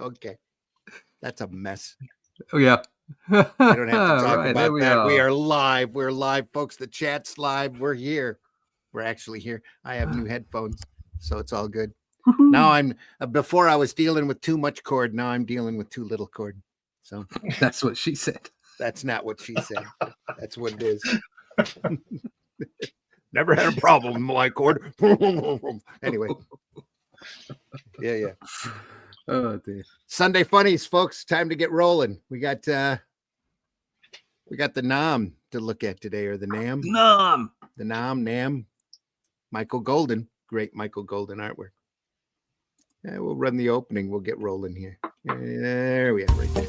Okay. That's a mess. Oh, yeah. We don't have to talk Right, about that. We are live. We're live, folks. The chat's live. We're here. We're actually here. I have new headphones, so it's all good. Woo-hoo. Now I'm before I was dealing with too much cord. Now I'm dealing with too little cord. So That's what she said. that's not what she said. That's what it is. Never had a problem with my cord. Anyway. Yeah. Oh dear. Sunday funnies, folks. Time to get rolling. We got the Nam to look at today, or the Nam. The Nam. Mchael Golden. Great Mchael Golden artwork. Yeah, we'll run the opening. We'll get rolling here. There we are, right there.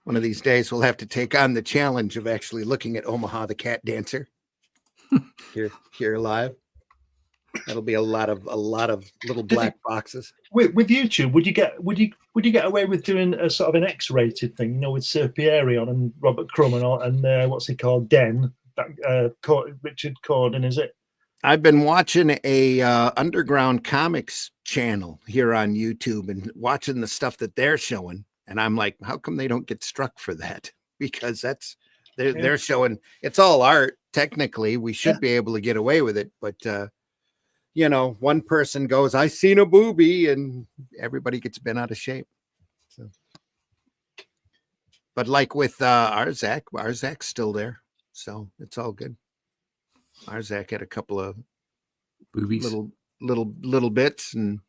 One of these days, we'll have to take on the challenge of actually looking at Omaha the Cat Dancer here live. That'll be a lot of little black boxes. With YouTube, would you get away with doing a sort of an X-rated thing, with Serpieri on and Robert Crumb and what's he called, Den, Richard Corden, is it? I've been watching a underground comics channel here on YouTube and watching the stuff that they're showing. And I'm like, how come they don't get struck for that? Because they're showing, it's all art. Technically, we should be able to get away with it. But, one person goes, I seen a boobie, and everybody gets bent out of shape. So, but like with Arzak's still there. So it's all good. Arzak had a couple of boobies, little bits, and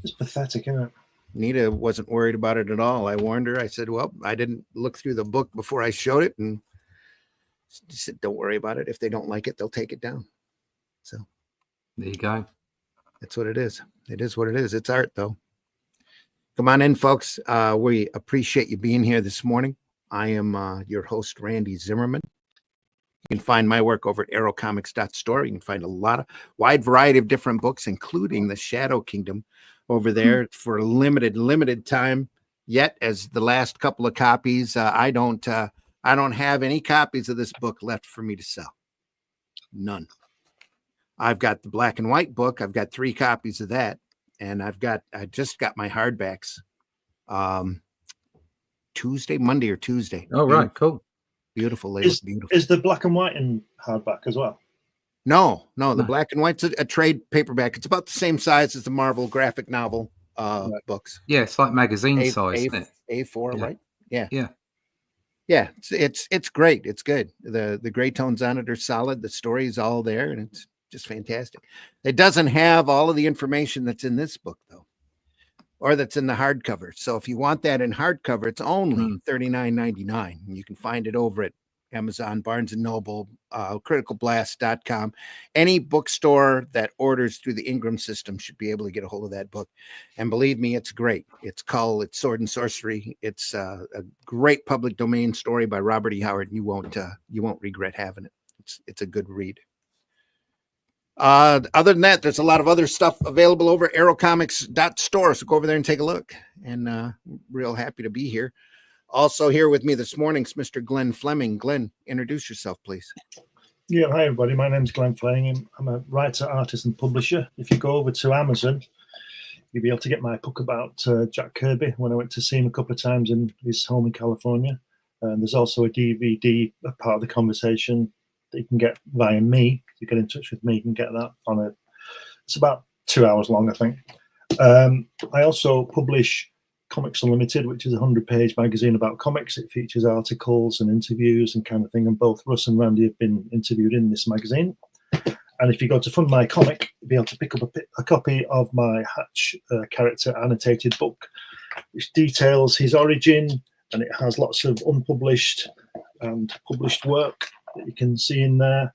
it's pathetic, isn't it? Nita wasn't worried about it at all. I warned her. I said, well, I didn't look through the book before I showed it. And she said, don't worry about it. If they don't like it, they'll take it down. So there you go. That's what it is. It is what it is. It's art, though. Come on in, folks. We appreciate you being here this morning. I am your host, Randy Zimmerman. You can find my work over at arrowcomics.store. You can find a wide variety of different books, including The Shadow Kingdom, over there for a limited time yet, as the last couple of copies. I don't have any copies of this book left for me to sell. None. I've got the black and white book. I've got 3 copies of that. And I just got my hardbacks Monday or Tuesday. Oh, right. Cool. Beautiful. Beautiful. Is the black and white in hardback as well? No, the black and white's a trade paperback. It's about the same size as the Marvel graphic novel books. Yeah, it's like magazine size, isn't it? A4, right? Yeah. Yeah. It's great. It's good. The gray tones on it are solid. The story is all there, and it's just fantastic. It doesn't have all of the information that's in this book, though, or that's in the hardcover. So if you want that in hardcover, it's only $39.99. And you can find it over at Amazon, Barnes & Noble, criticalblast.com. Any bookstore that orders through the Ingram system should be able to get a hold of that book. And believe me, it's great. It's Sword and Sorcery. It's a great public domain story by Robert E. Howard. You won't regret having it. It's a good read. Other than that, there's a lot of other stuff available over at arrowcomics.store. So go over there and take a look. And real happy to be here. Also here with me this morning is Mr. Glenn Fleming. Glenn, introduce yourself, please. Yeah, hi, everybody. My name's Glenn Fleming. I'm a writer, artist, and publisher. If you go over to Amazon, you'll be able to get my book about Jack Kirby when I went to see him a couple of times in his home in California. And there's also a DVD, a part of the conversation that you can get via me. If you get in touch with me, you can get that it's about 2 hours long, I think. I also publish Comics Unlimited, which is a 100-page magazine about comics. It features articles and interviews and kind of thing, and both Russ and Randy have been interviewed in this magazine. And if you go to Fund My Comic, you'll be able to pick up a copy of my Hatch character annotated book, which details his origin, and it has lots of unpublished and published work that you can see in there,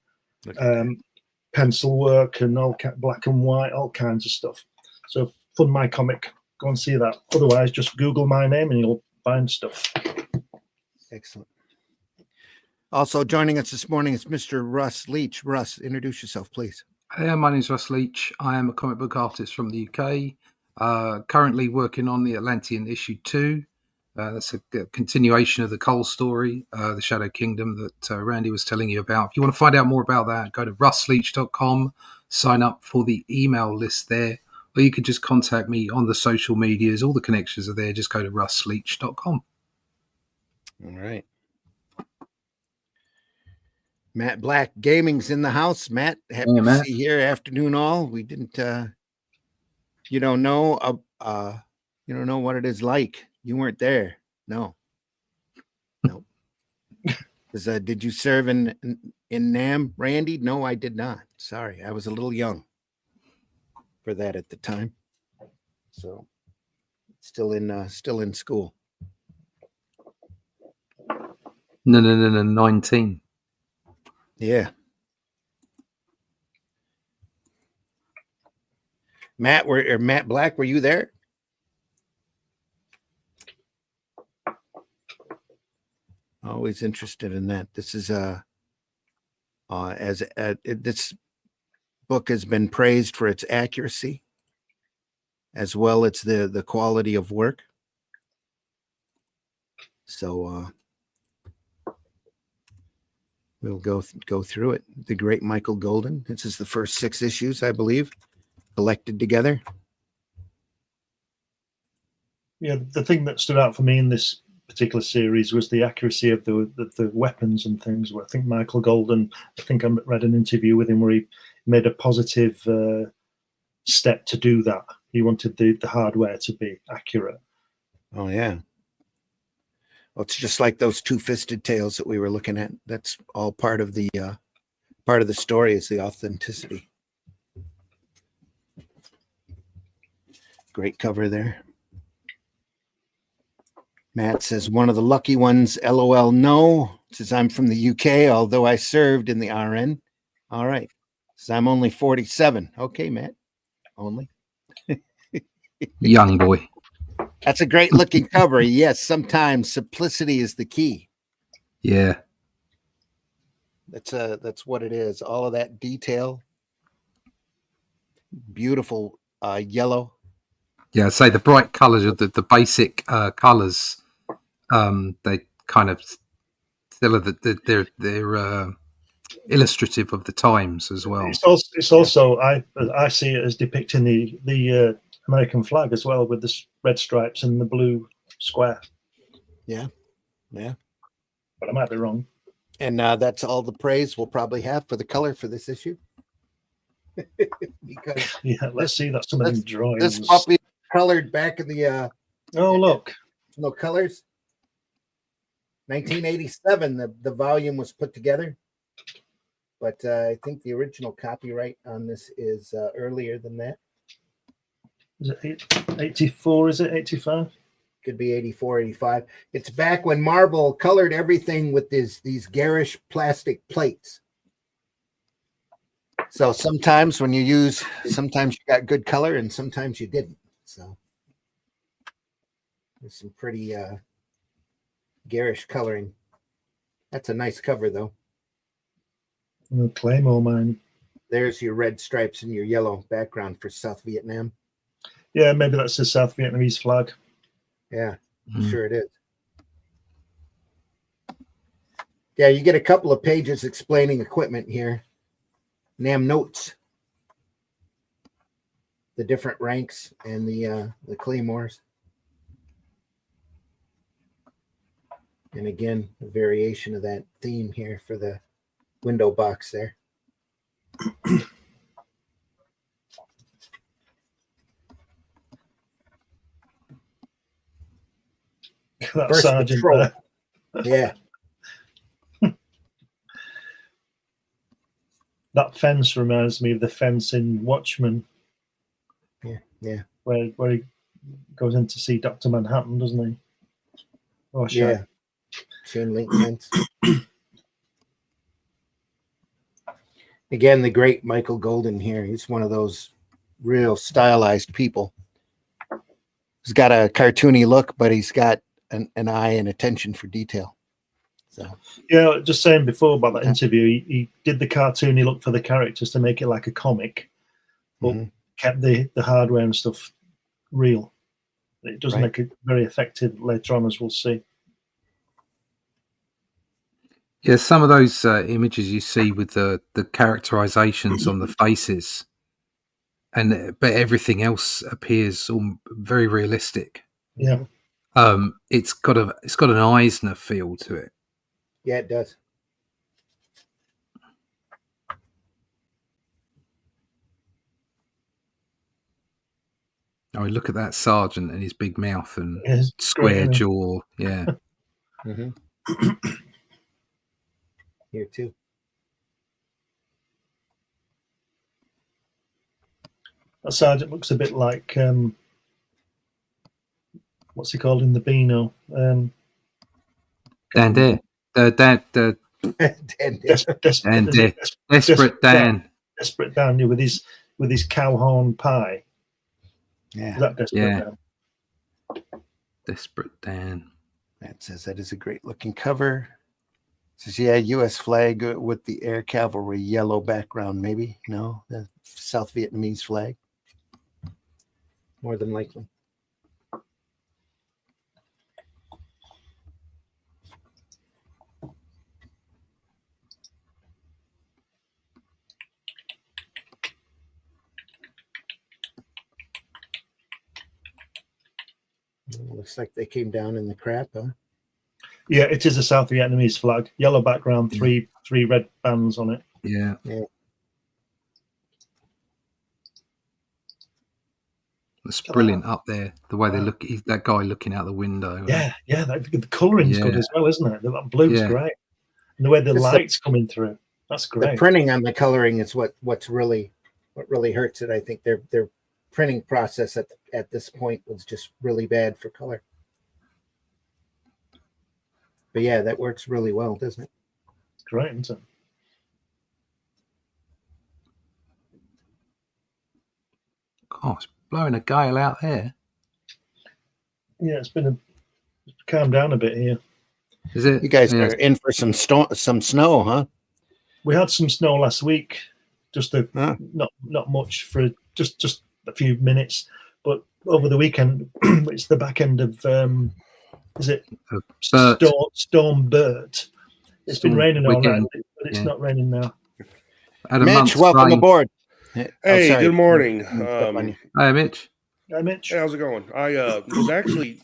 pencil work and all black and white, all kinds of stuff. So Fund My Comic go and see that. Otherwise, just Google my name and you'll find stuff. Excellent. Also joining us this morning is Mr. Russ Leach. Russ, introduce yourself, please. Hey, my name is Russ Leach. I am a comic book artist from the UK. Currently working on the Atlantean issue 2. That's a continuation of the Cole story, the Shadow Kingdom that Randy was telling you about. If you want to find out more about that, go to russleach.com, sign up for the email list there, or you can just contact me on the social medias. All the connections are there. Just go to russleach.com. All right. Matt Black Gaming's in the house. Matt, happy to see you here. Afternoon all. We didn't you don't know what it is like. You weren't there. No. Did you serve in NAM, Randy? No, I did not. Sorry, I was a little young for that at the time. So still in school. No, 19. Yeah. Matt Black, were you there? Always interested in that. This is this book has been praised for its accuracy as well as the quality of work. So we'll go through it. The great Mchael Golden. This is the first 6 issues, I believe, collected together. Yeah, the thing that stood out for me in this particular series was the accuracy of the weapons and things. I think Mchael Golden, I think I read an interview with him where he made a positive step to do that. He wanted the hardware to be accurate. Oh yeah. Well, it's just like those two-fisted tales that we were looking at. That's all part of the story, is the authenticity. Great cover there. Matt says, one of the lucky ones, LOL, no. Says, I'm from the UK, although I served in the RN. All right. Says, I'm only 47. Okay, Matt. Only. Young boy. That's a great looking cover. Yes, sometimes simplicity is the key. Yeah. That's what it is. All of that detail. Beautiful yellow. Yeah, I'd say the bright colours of the basic colours, they kind of still are they're illustrative of the times as well. It's also I see it as depicting the American flag as well, with the red stripes and the blue square. Yeah. But I might be wrong. And that's all the praise we'll probably have for the color for this issue. Because let's see that some of them drawings. This puppy colored back in the look. No colors. 1987, the volume was put together. But I think the original copyright on this is earlier than that. Is it 84? Is it 85? Could be 84, 85. It's back when Marvel colored everything with these garish plastic plates. So sometimes you got good color and sometimes you didn't. So there's some pretty garish coloring. That's a nice cover, though. Claymore mine. There's your red stripes and your yellow background for South Vietnam. Yeah, maybe that's the South Vietnamese flag. Yeah, sure it is. Yeah, you get a couple of pages explaining equipment here. NAM notes. The different ranks and the claymores. And again, a variation of that theme here for the window box there. That sergeant there. Yeah. That fence reminds me of the fence in Watchmen. Yeah. Where he goes in to see Dr. Manhattan, doesn't he? Oh, yeah. Chain link fence. Again, the great Mchael Golden here. He's one of those real stylized people. He's got a cartoony look, but he's got an eye and attention for detail. So Yeah, just saying before about that interview, he did the cartoony look for the characters to make it like a comic, but kept the hardware and stuff real. It does make it very effective later on, as we'll see. Yeah, some of those images you see with the characterizations on the faces, but everything else appears all very realistic. Yeah. It's got an Eisner feel to it. yeah, it does. Oh, look at that sergeant and his big mouth and great, square jaw. Yeah. Here too. That sergeant looks a bit like what's he called in the Beano? Dan Dare. Desperate Dan. Desperate Dan, yeah, with his cow horn pie. Yeah. Is that Desperate Dan? Desperate Dan. That says that is a great looking cover. It says, yeah, U.S. flag with the air cavalry yellow background, maybe. No, the South Vietnamese flag. More than likely. Looks like they came down in the crap, huh? Yeah, it is a South Vietnamese flag. Yellow background, three red bands on it. Yeah. It's brilliant up there. The way they look, that guy looking out the window. Yeah, the colouring's good as well, isn't it? That blue's great. And the way the light's coming through, that's great. The printing on the coloring is what really hurts it. I think their printing process at this point was just really bad for color. But yeah, that works really well, doesn't it? It's great, isn't it? Oh, it's blowing a gale out there. Yeah, it's calmed down a bit here. Is it? You guys are in for some snow, huh? We had some snow last week, just not much for just a few minutes, but over the weekend it's the back end of is it Storm Bert? It's been raining all night, but it's not raining now. Mitch, welcome aboard. Hey, good morning. Hi, Mitch. Hi, Mitch. Hey, how's it going? I was actually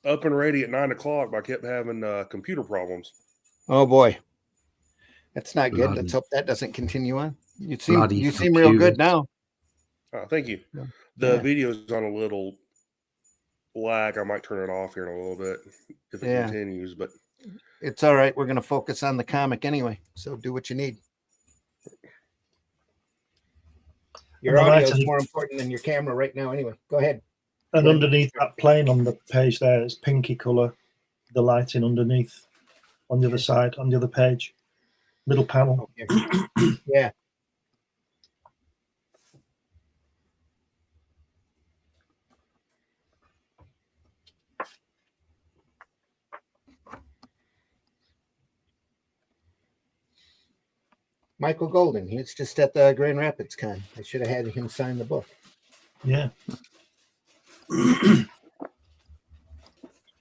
up and ready at 9 o'clock, but I kept having computer problems. Oh boy, that's not good. Let's hope that doesn't continue on. You seem real good now. Thank you. The video's on a little lag. I might turn it off here in a little bit if it continues, but it's all right. We're going to focus on the comic anyway, so do what you need. Your audio is more important than your camera right now anyway. Go ahead. And underneath that plane on the page there, it's pinky colour, the lighting underneath on the other side, on the other page, middle panel. Okay. Yeah. Michael Golden. He was just at the Grand Rapids Con. I should have had him sign the book. Yeah. I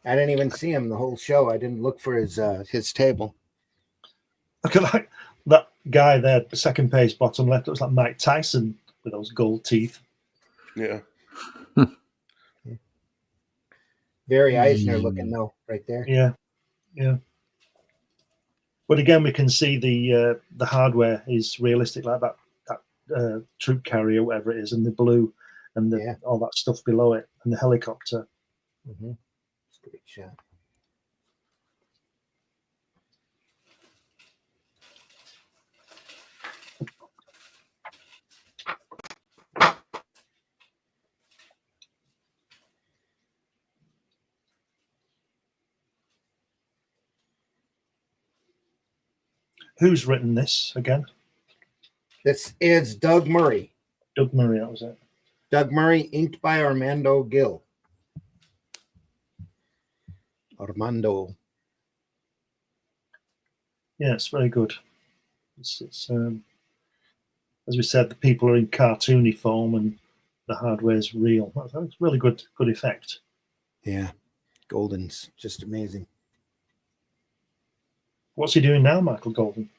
didn't even see him the whole show. I didn't look for his table. Look at that guy there, the second page, bottom left. It was like Mike Tyson with those gold teeth. Yeah. Very Eisner looking though, right there. Yeah. Yeah. But again, we can see the hardware is realistic, like that troop carrier, whatever it is, and the blue and all that stuff below it, and the helicopter. Mm-hmm. It's a great shot. Who's written this again? This is Doug Murray. Doug Murray, that was it. Doug Murray, inked by Armando Gill. Armando. Yeah, it's very good. It's as we said, the people are in cartoony form and the hardware is real. That's really good effect. Yeah, Golden's just amazing. What's he doing now, Michael Golden?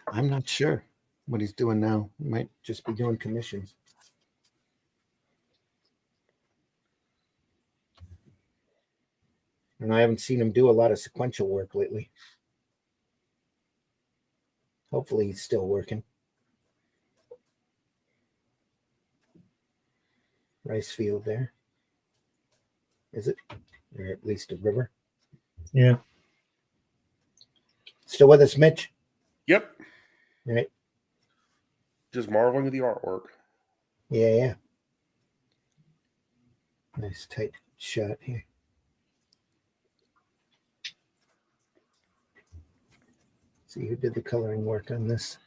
I'm not sure what he's doing now. He might just be doing commissions. And I haven't seen him do a lot of sequential work lately. Hopefully he's still working. Rice field there. Is it? Or at least a river. Yeah. Still with us, Mitch? Yep. Right. Just marveling at the artwork. Yeah. Nice tight shot here. See who did the coloring work on this.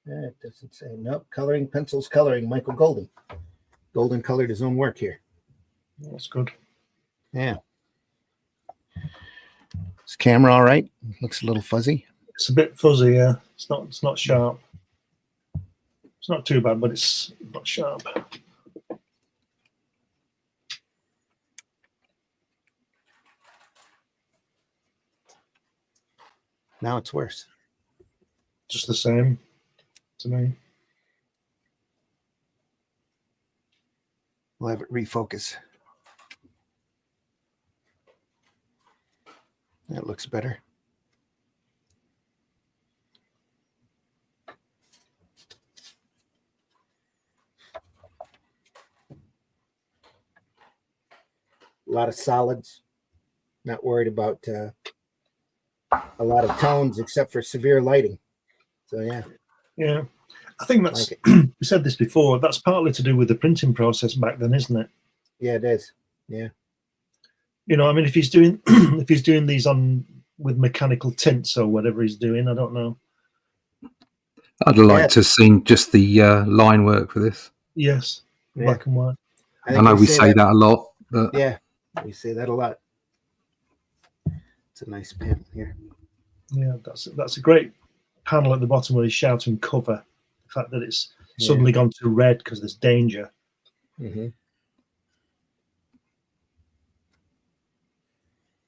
It doesn't say. Nope. Coloring pencils, coloring. Michael Golden. Golden colored his own work here. That's good. Yeah. Is camera all right? Looks a little fuzzy. It's a bit fuzzy, yeah. It's not sharp. It's not too bad, but it's not sharp. Now it's worse. Just the same to me. We'll have it refocus. That looks better. A lot of solids. Not worried about a lot of tones except for severe lighting. So yeah. Yeah. I think that's Like we said this before, that's partly to do with the printing process back then, isn't it? Yeah, it is. Yeah. You know, I mean, if he's doing if he's doing these on with mechanical tints or whatever he's doing, I don't know. I'd like to have seen just the line work for this. Yes, Yeah. black and white. I know we say that a lot, but yeah, we say that a lot. It's a nice panel here. Yeah, that's a great panel at the bottom where he's shouting cover. The fact that it's suddenly gone to red because there's danger. Mm-hmm.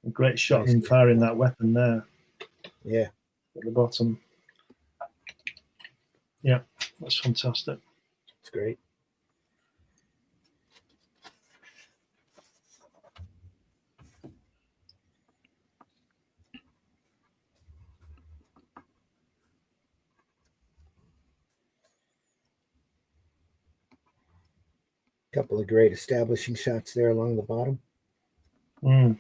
A great shot of him firing that weapon there. Yeah. At the bottom. Yeah, that's fantastic. It's great. Couple of great establishing shots there along the bottom. Mm.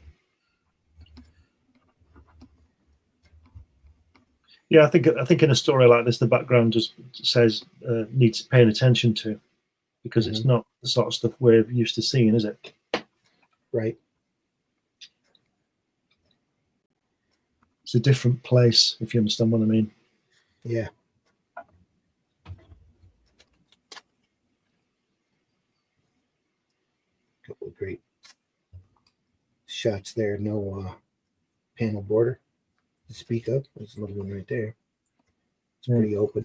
Yeah, I think in a story like this, the background just says needs paying attention to, because it's not the sort of stuff we're used to seeing, is it? Right. It's a different place, if you understand what I mean. Yeah. Couple of great shots there. No panel border to speak of. There's a little one right there. It's pretty open.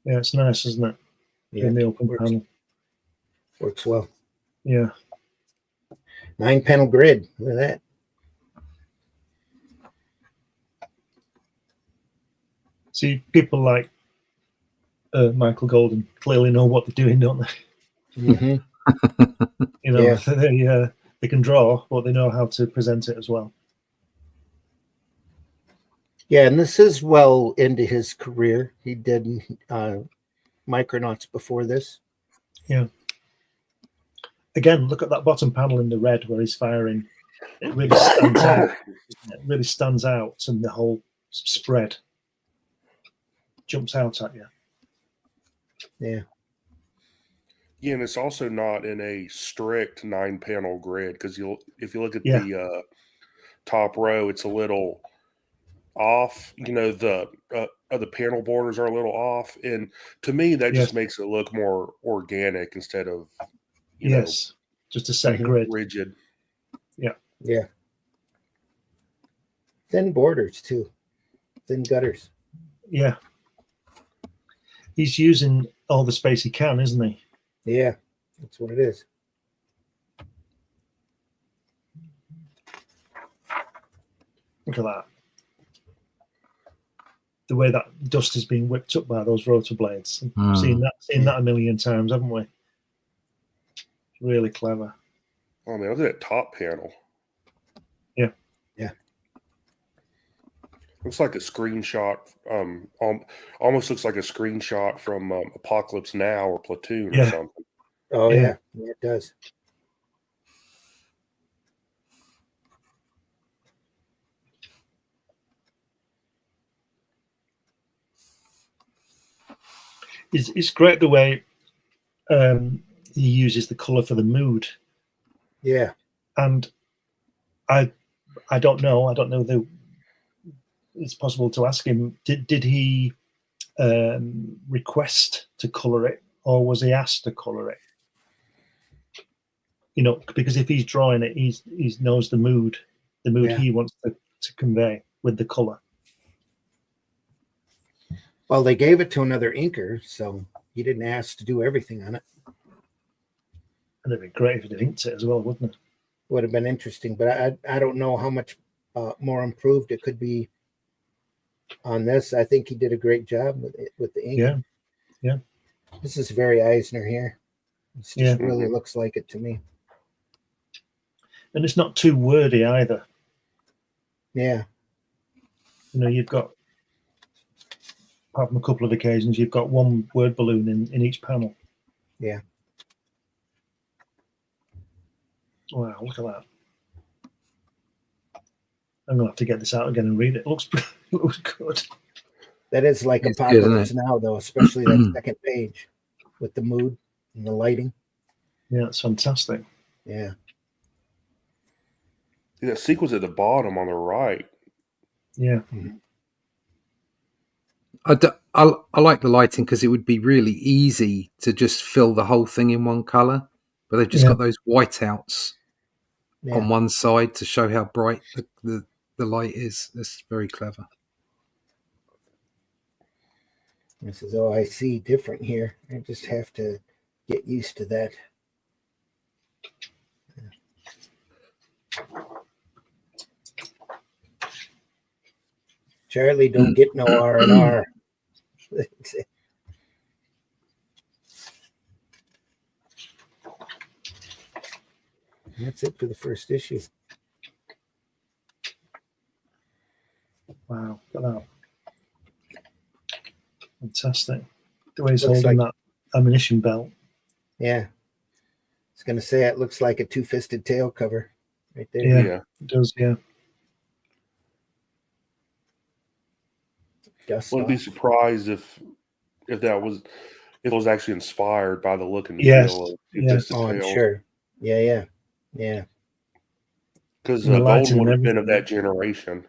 Yeah, it's nice, isn't it? Yeah, in the open panel. Works well. Yeah. 9-panel grid. Look at that. See, people like Michael Golden clearly know what they're doing, don't they? Mm-hmm. You know, they can draw, but they know how to present it as well. Yeah, and this is well into his career. He did Micronauts before this. Yeah. Again, look at that bottom panel in the red where he's firing. It really stands out. It really stands out, and the whole spread jumps out at you. Yeah. Yeah, and it's also not in a strict 9-panel grid, because if you look at the top row, it's a little off. The panel borders are a little off, and to me, that just makes it look more organic instead of just a set grid, rigid. Yeah. Thin borders too, thin gutters. Yeah. He's using all the space he can, isn't he? Yeah, that's what it is. Look at that. The way that dust is being whipped up by those rotor blades. Seen that a million times, haven't we? Really clever. Oh man, look at that top panel. Yeah. Yeah. Looks like a screenshot. Almost looks like a screenshot from Apocalypse Now or Platoon or something. Oh yeah, it does. It's great the way he uses the color for the mood. Yeah. And I don't know. I don't know that it's possible to ask him. Did he request to color it, or was he asked to color it? Because if he's drawing it, he knows the mood he wants to convey with the color. Well, they gave it to another inker, so he didn't ask to do everything on it. And it'd be great if he'd inked it as well, wouldn't it? Would have been interesting, but I don't know how much more improved it could be on this. I think he did a great job with the ink. Yeah. This is very Eisner here. It just really looks like it to me. And it's not too wordy either. Yeah. You've got, apart from a couple of occasions, you've got one word balloon in each panel. Yeah. Wow, look at that. I'm going to have to get this out again and read it. It looks good. That is like Apocalypse Now, though, especially that second page with the mood and the lighting. Yeah, it's fantastic. Yeah. See that sequence at the bottom on the right. Yeah. I like the lighting because it would be really easy to just fill the whole thing in one color, but they've just got those whiteouts on one side to show how bright the light is. That's very clever. This is I see different here. I just have to get used to that. Charlie don't get no R&R. That's it for the first issue. Wow, look at that. Fantastic. The way he's holding that ammunition belt. Yeah. I was going to say it looks like a two-fisted tail cover right there. Yeah. It does, yeah. Wouldn't be surprised if it was actually inspired by the look and yes. feel of Yes. Oh, I'm sure. Yeah. Because the gold would have been of that generation.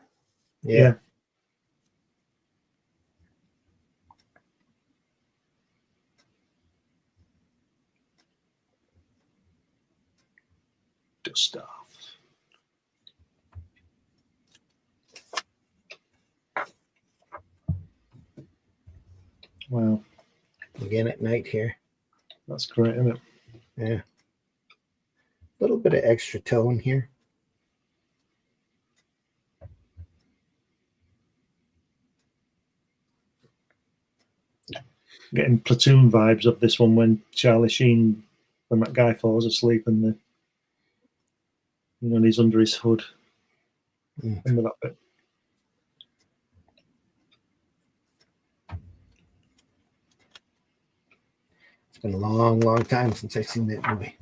Yeah. Good stuff. Wow. Again at night here. That's great, isn't it? Yeah. A little bit of extra tone here. Getting Platoon vibes of this one when Charlie Sheen, when that guy falls asleep and he's under his hood. Remember that bit? It's been a long, long time since I've seen that movie.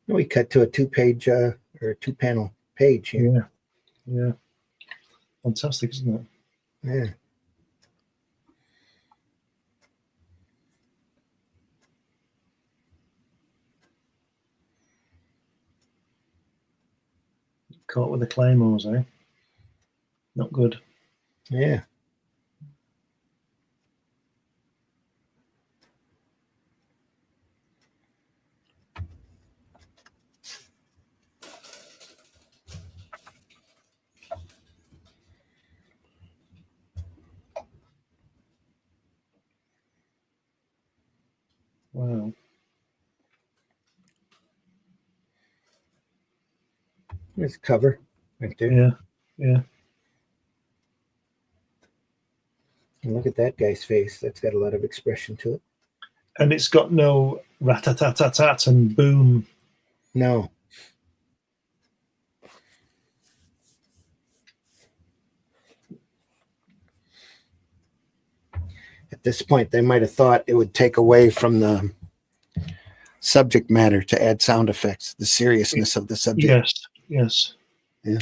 We cut to a two-page or two-panel page here. Yeah. Fantastic, isn't it? Yeah. Caught with the claymores, eh? Not good. Yeah. Wow. There's the cover right there. Yeah. Yeah. And look at that guy's face. That's got a lot of expression to it. And it's got no rat-a-tat-tat-tat and boom. No. At this point, they might have thought it would take away from the subject matter to add sound effects, the seriousness of the subject. Yes. Yes. Yeah.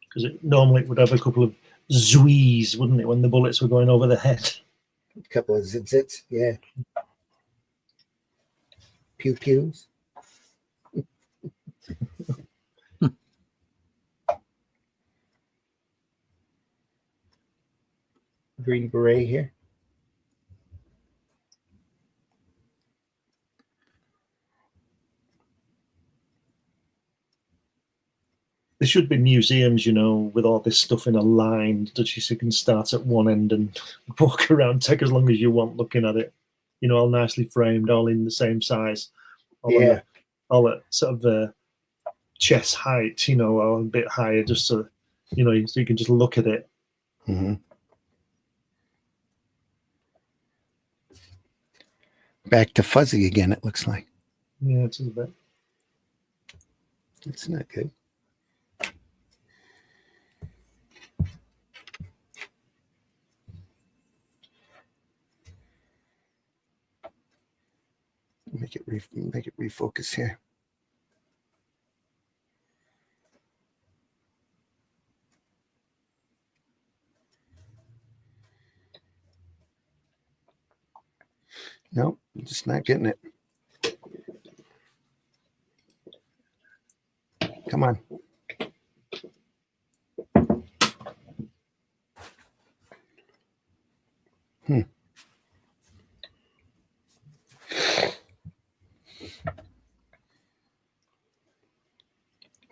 Because normally it would have a couple of zwees, wouldn't it, when the bullets were going over the head? A couple of zits, yeah. Pew pews. Green beret here. There should be museums, with all this stuff in a line that you can start at one end and walk around, take as long as you want looking at it. All nicely framed, all in the same size, all at sort of chest height, or a bit higher, just so so you can just look at it. Mm-hmm. Back to fuzzy again, it looks like. Yeah, it's a bit. It's not good. Make it refocus here. Nope, I'm just not getting it. Come on.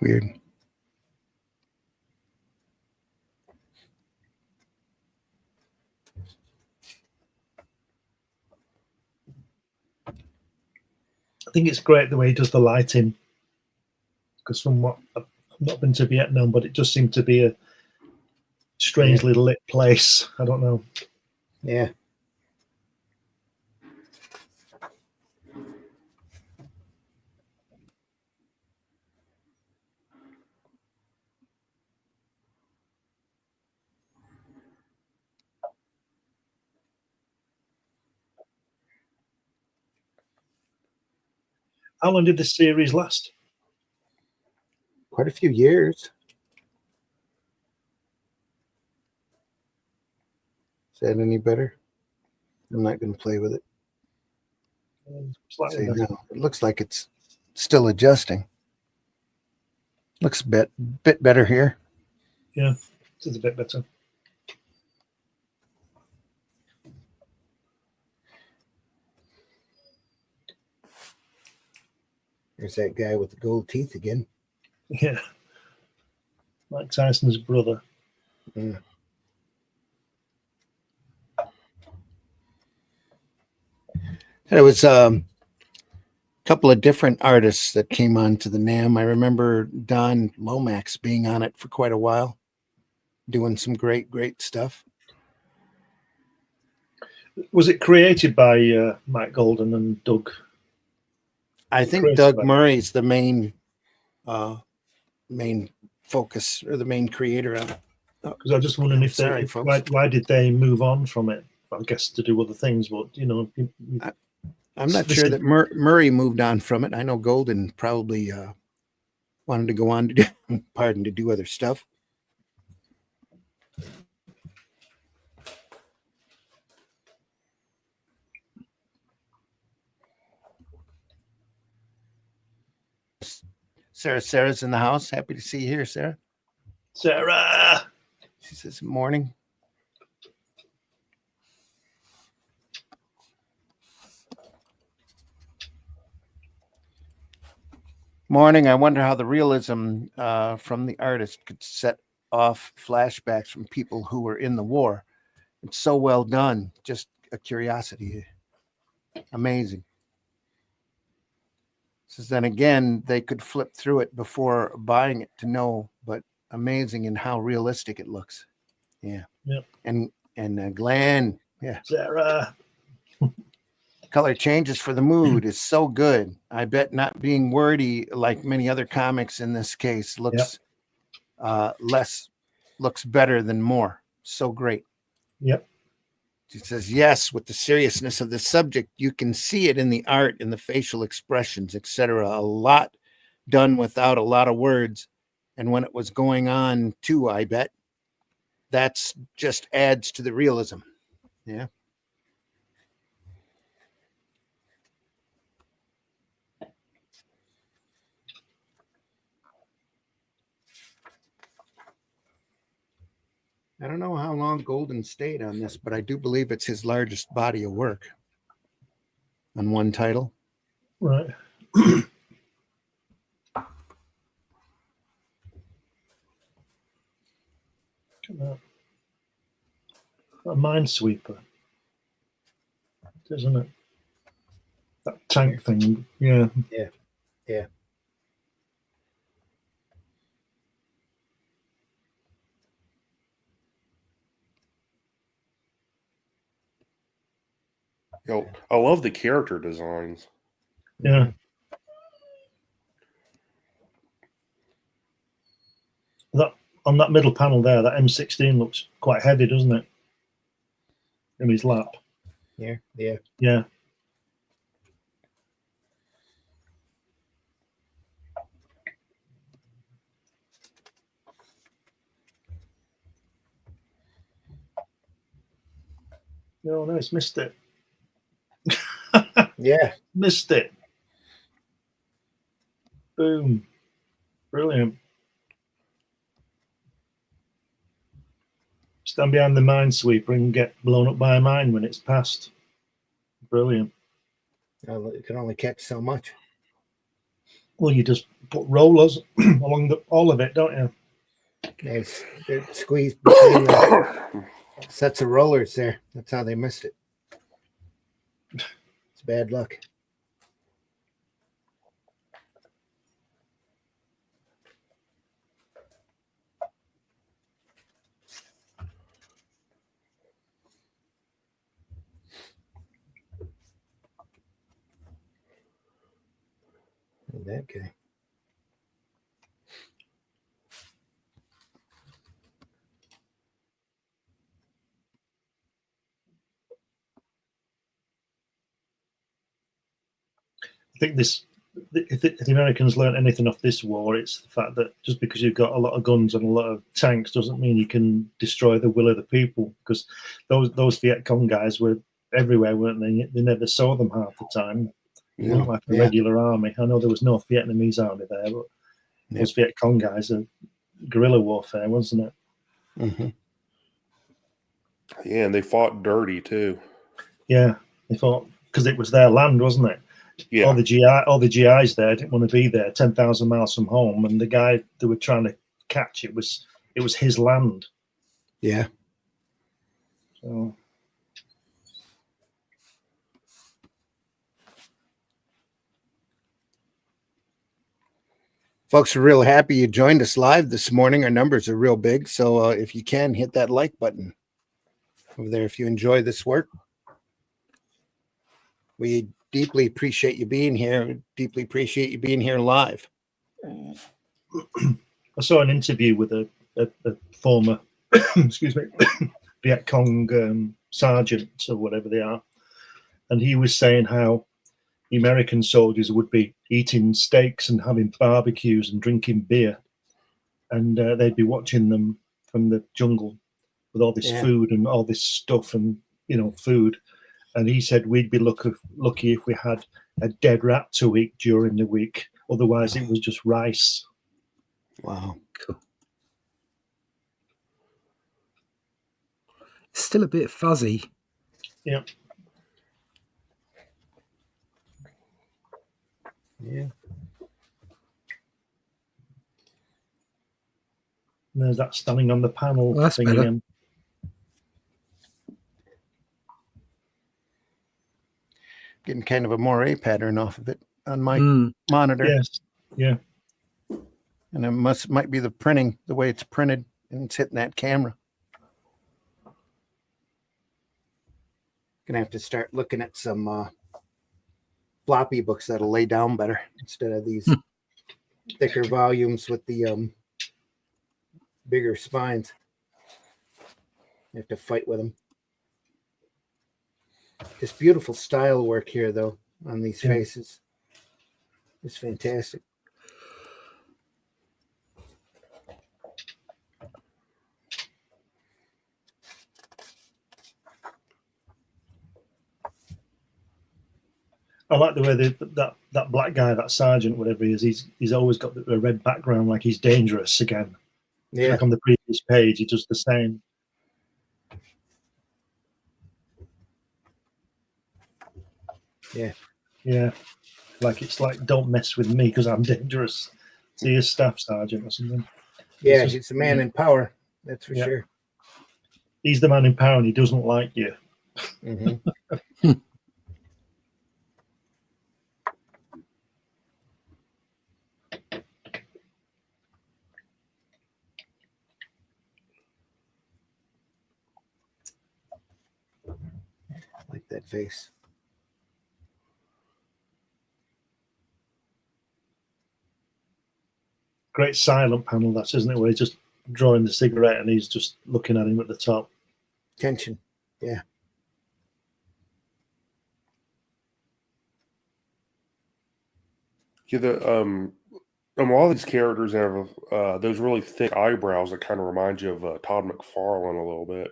Weird. I think it's great the way he does the lighting, because from what I've not been to Vietnam, but it just seemed to be a strangely lit place. I don't know. Yeah. How long did this series last? Quite a few years. Is that any better? I'm not going to play with it. Slightly Say better. no. It looks like it's still adjusting. Looks a bit better here. Yeah, it's a bit better. There's that guy with the gold teeth again. Yeah. Mike Tyson's brother. Yeah. There was a couple of different artists that came on to the NAM. I remember Don Lomax being on it for quite a while, doing some great stuff. Was it created by Mike Golden and Doug? I think Doug Murray's the main focus or the main creator of it. Because I was just wondering if Sorry, folks. why did they move on from it? I guess to do other things, but I'm not sure that Murray moved on from it. I know Golden probably wanted to go on to do other stuff. Sarah's in the house. Happy to see you here, Sarah. Sarah. She says morning. Morning. I wonder how the realism from the artist could set off flashbacks from people who were in the war. It's so well done. Just a curiosity. Amazing. Says then again, they could flip through it before buying it to know, but amazing in how realistic it looks. Yeah. Yep. And Glenn, yeah. Sarah. Color changes for the mood is so good. I bet not being wordy like many other comics in this case looks looks better than more. So great. Yep. She says, yes, with the seriousness of the subject, you can see it in the art, in the facial expressions, etc. A lot done without a lot of words. And when it was going on too, I bet that's just adds to the realism. Yeah. I don't know how long Golden stayed on this, but I do believe it's his largest body of work on one title. Right. A minesweeper, isn't it? That tank thing. Yeah. Yeah. Yeah. Yo, I love the character designs. Yeah. That on that middle panel there, that M16 looks quite heavy, doesn't it? In his lap. Yeah. Yeah. Yeah. No, it's missed it. Yeah. Missed it. Boom. Brilliant. Stand behind the minesweeper and get blown up by a mine when it's passed. Brilliant. You can only catch so much. Well, you just put rollers along all of it, don't you? Nice. They're squeezed between the sets of rollers there. That's how they missed it. It's bad luck. That guy. I think if the Americans learned anything off this war, it's the fact that just because you've got a lot of guns and a lot of tanks doesn't mean you can destroy the will of the people. Because those Viet Cong guys were everywhere, weren't they? They never saw them half the time. They weren't like a regular army. I know there was no Vietnamese army there, but those Viet Cong guys are guerrilla warfare, wasn't it? Mm-hmm. Yeah, and they fought dirty too. Yeah, they fought because it was their land, wasn't it? Yeah. All the GIs there didn't want to be there, 10,000 miles from home, and the guy they were trying to catch, it was his land. Yeah. So folks, we're real happy you joined us live this morning. Our numbers are real big, so if you can, hit that like button over there if you enjoy this work. We deeply appreciate you being here. We deeply appreciate you being here live. I saw an interview with a former, excuse me, Viet Cong sergeant or whatever they are, and he was saying how the American soldiers would be eating steaks and having barbecues and drinking beer, and they'd be watching them from the jungle with all this food and all this stuff and food. And he said we'd be lucky if we had a dead rat to eat during the week, Otherwise, it was just rice. Wow. Cool. It's still a bit fuzzy. Yeah. Yeah. And there's that standing on the panel Well, that's thing better. again. Getting kind of a moire pattern off of it on my Mm. monitor. Yes. Yeah. And it might be the printing, the way it's printed, and it's hitting that camera. Gonna have to start looking at some floppy books that'll lay down better instead of these thicker volumes with the bigger spines. You have to fight with them. This beautiful style work here, though, on these faces is fantastic. I like the way that black guy, that sergeant, whatever he is, he's always got the red background, like he's dangerous again. Yeah. Like on the previous page, he does the same. Yeah. Yeah. Like it's like, don't mess with me because I'm dangerous. So he's staff sergeant or something. Yeah, he's the man in power. That's for sure. He's the man in power and he doesn't like you. Mm-hmm. Like that face. Great silent panel, that's, isn't it? Where he's just drawing the cigarette and he's just looking at him at the top. Tension. Yeah. Yeah, all these characters have those really thick eyebrows that kind of remind you of Todd McFarlane a little bit.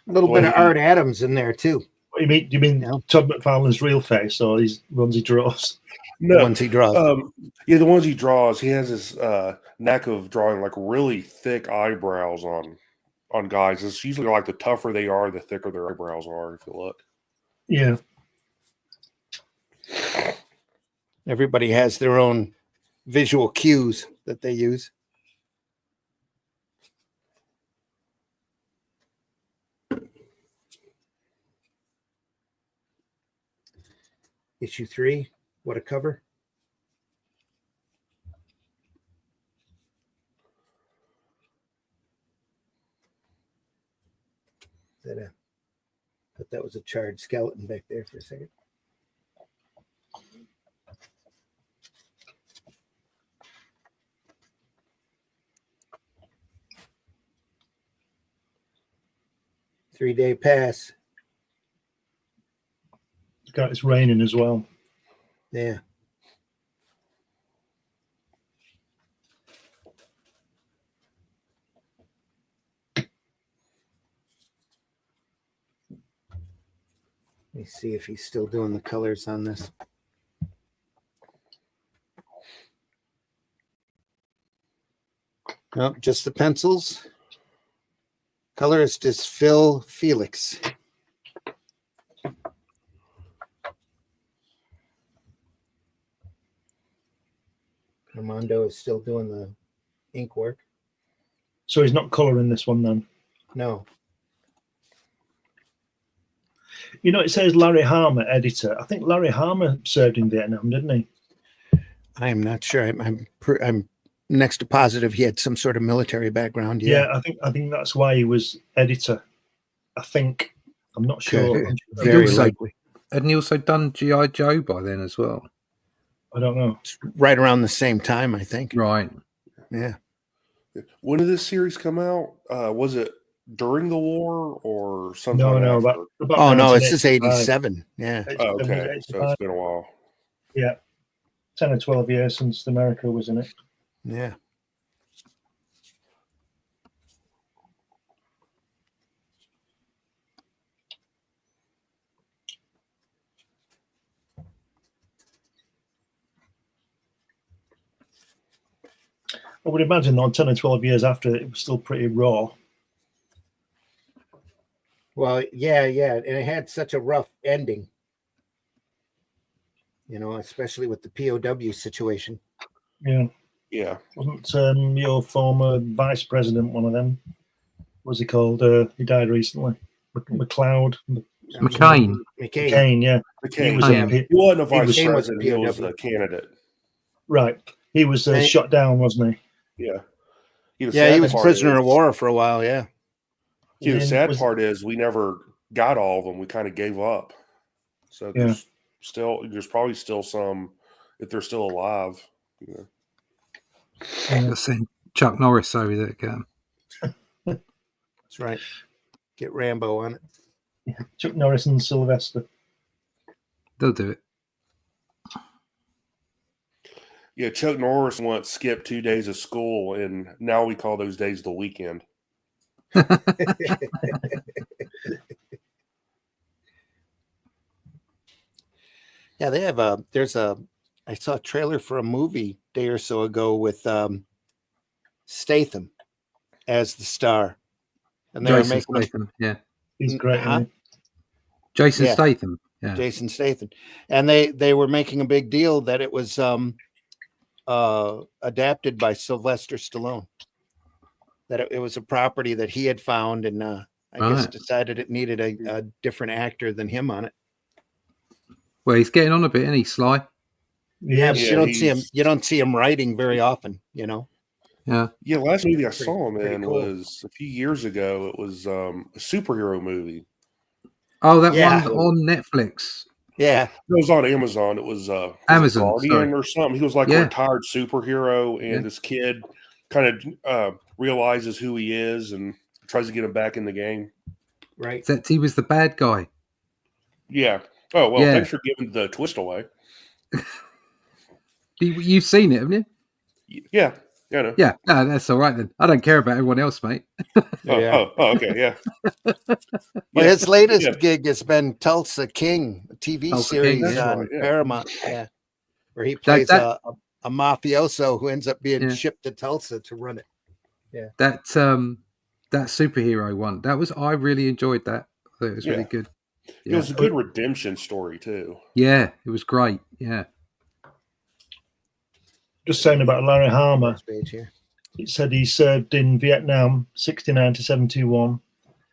A little bit of Art Adams in there too. What do you mean? Do you mean No. Todd McFarlane's real face or these ones he draws? The ones he draws. Yeah, the ones he draws. He has this knack of drawing like really thick eyebrows on guys. It's usually like the tougher they are, the thicker their eyebrows are. If you look. Yeah. Everybody has their own visual cues that they use. Issue 3, what a cover. Thought that was a charred skeleton back there for a second. Three-day pass. It's raining as well. Yeah. Let me see if he's still doing the colors on this. Nope, just the pencils. Colorist is Phil Felix. Armando is still doing the ink work. So he's not coloring this one then? No. You know, it says Larry Harmer, editor. I think Larry Harmer served in Vietnam, didn't he? I am not sure. I'm next to positive he had some sort of military background. Yeah, I think that's why he was editor. I think. I'm not sure. Okay. Very also, likely. Hadn't he also done G.I. Joe by then as well? I don't know. It's right around the same time, I think. Right. Yeah. When did this series come out? Was it during the war or No, sometime no. after? About Oh no, it's 1985. just 87. Yeah. Oh, okay, so 85. it's been a while. Yeah. 10 or 12 years since America was in it. Yeah. I would imagine though, 10 or 12 years after, it was still pretty raw. Well, yeah, and it had such a rough ending. You know, especially with the POW situation. Yeah. Yeah. Wasn't your former vice president one of them? What's he called? He died recently. McLeod. McCain. McCain, yeah. McCain. He was Yeah. He wasn't a vice McCain was a president. He was POW. a candidate. Right. He was shot down, wasn't he? Yeah. He was prisoner of war for a while. Yeah. The sad part is we never got all of them. We kind of gave up. So there's probably still some, if they're still alive. You know. Let's send Chuck Norris over there again. That's right. Get Rambo on it. Yeah. Chuck Norris and Sylvester. They'll do it. Yeah, Chuck Norris once skipped 2 days of school, and now we call those days the weekend. Yeah, they have I saw a trailer for a movie a day or so ago with Statham as the star. And they were Jason making Statham, yeah. He's great. Huh? Jason Yeah. Statham, yeah. Jason Statham. And they were making a big deal that it was adapted by Sylvester Stallone. That it was a property that he had found, and I guess decided it needed a different actor than him on it. Well, he's getting on a bit, isn't he, Sly? Yeah, but you don't see him writing very often, you know. Yeah. Yeah, last movie I saw him in cool. was a few years ago. It was a superhero movie. Oh, that one on Netflix. Yeah. It was on Amazon. It was Amazon Guardian or something. He was like a retired superhero, and this kid kind of realizes who he is and tries to get him back in the game. Right. Except he was the bad guy. Yeah. Oh, well, thanks for giving the twist away. You've seen it, haven't you? Yeah. Yeah, I know. Yeah, no, that's all right then. I don't care about everyone else, mate. Okay, yeah. Well, his latest gig has been Tulsa King, a TV series King, on Paramount, where he plays a mafioso who ends up being shipped to Tulsa to run it. Yeah, that superhero one, I really enjoyed that. I thought it was really good. It was a good redemption story too. Yeah, it was great. Yeah. Just saying about Larry Harmer. It said he served in Vietnam, 69 to 71,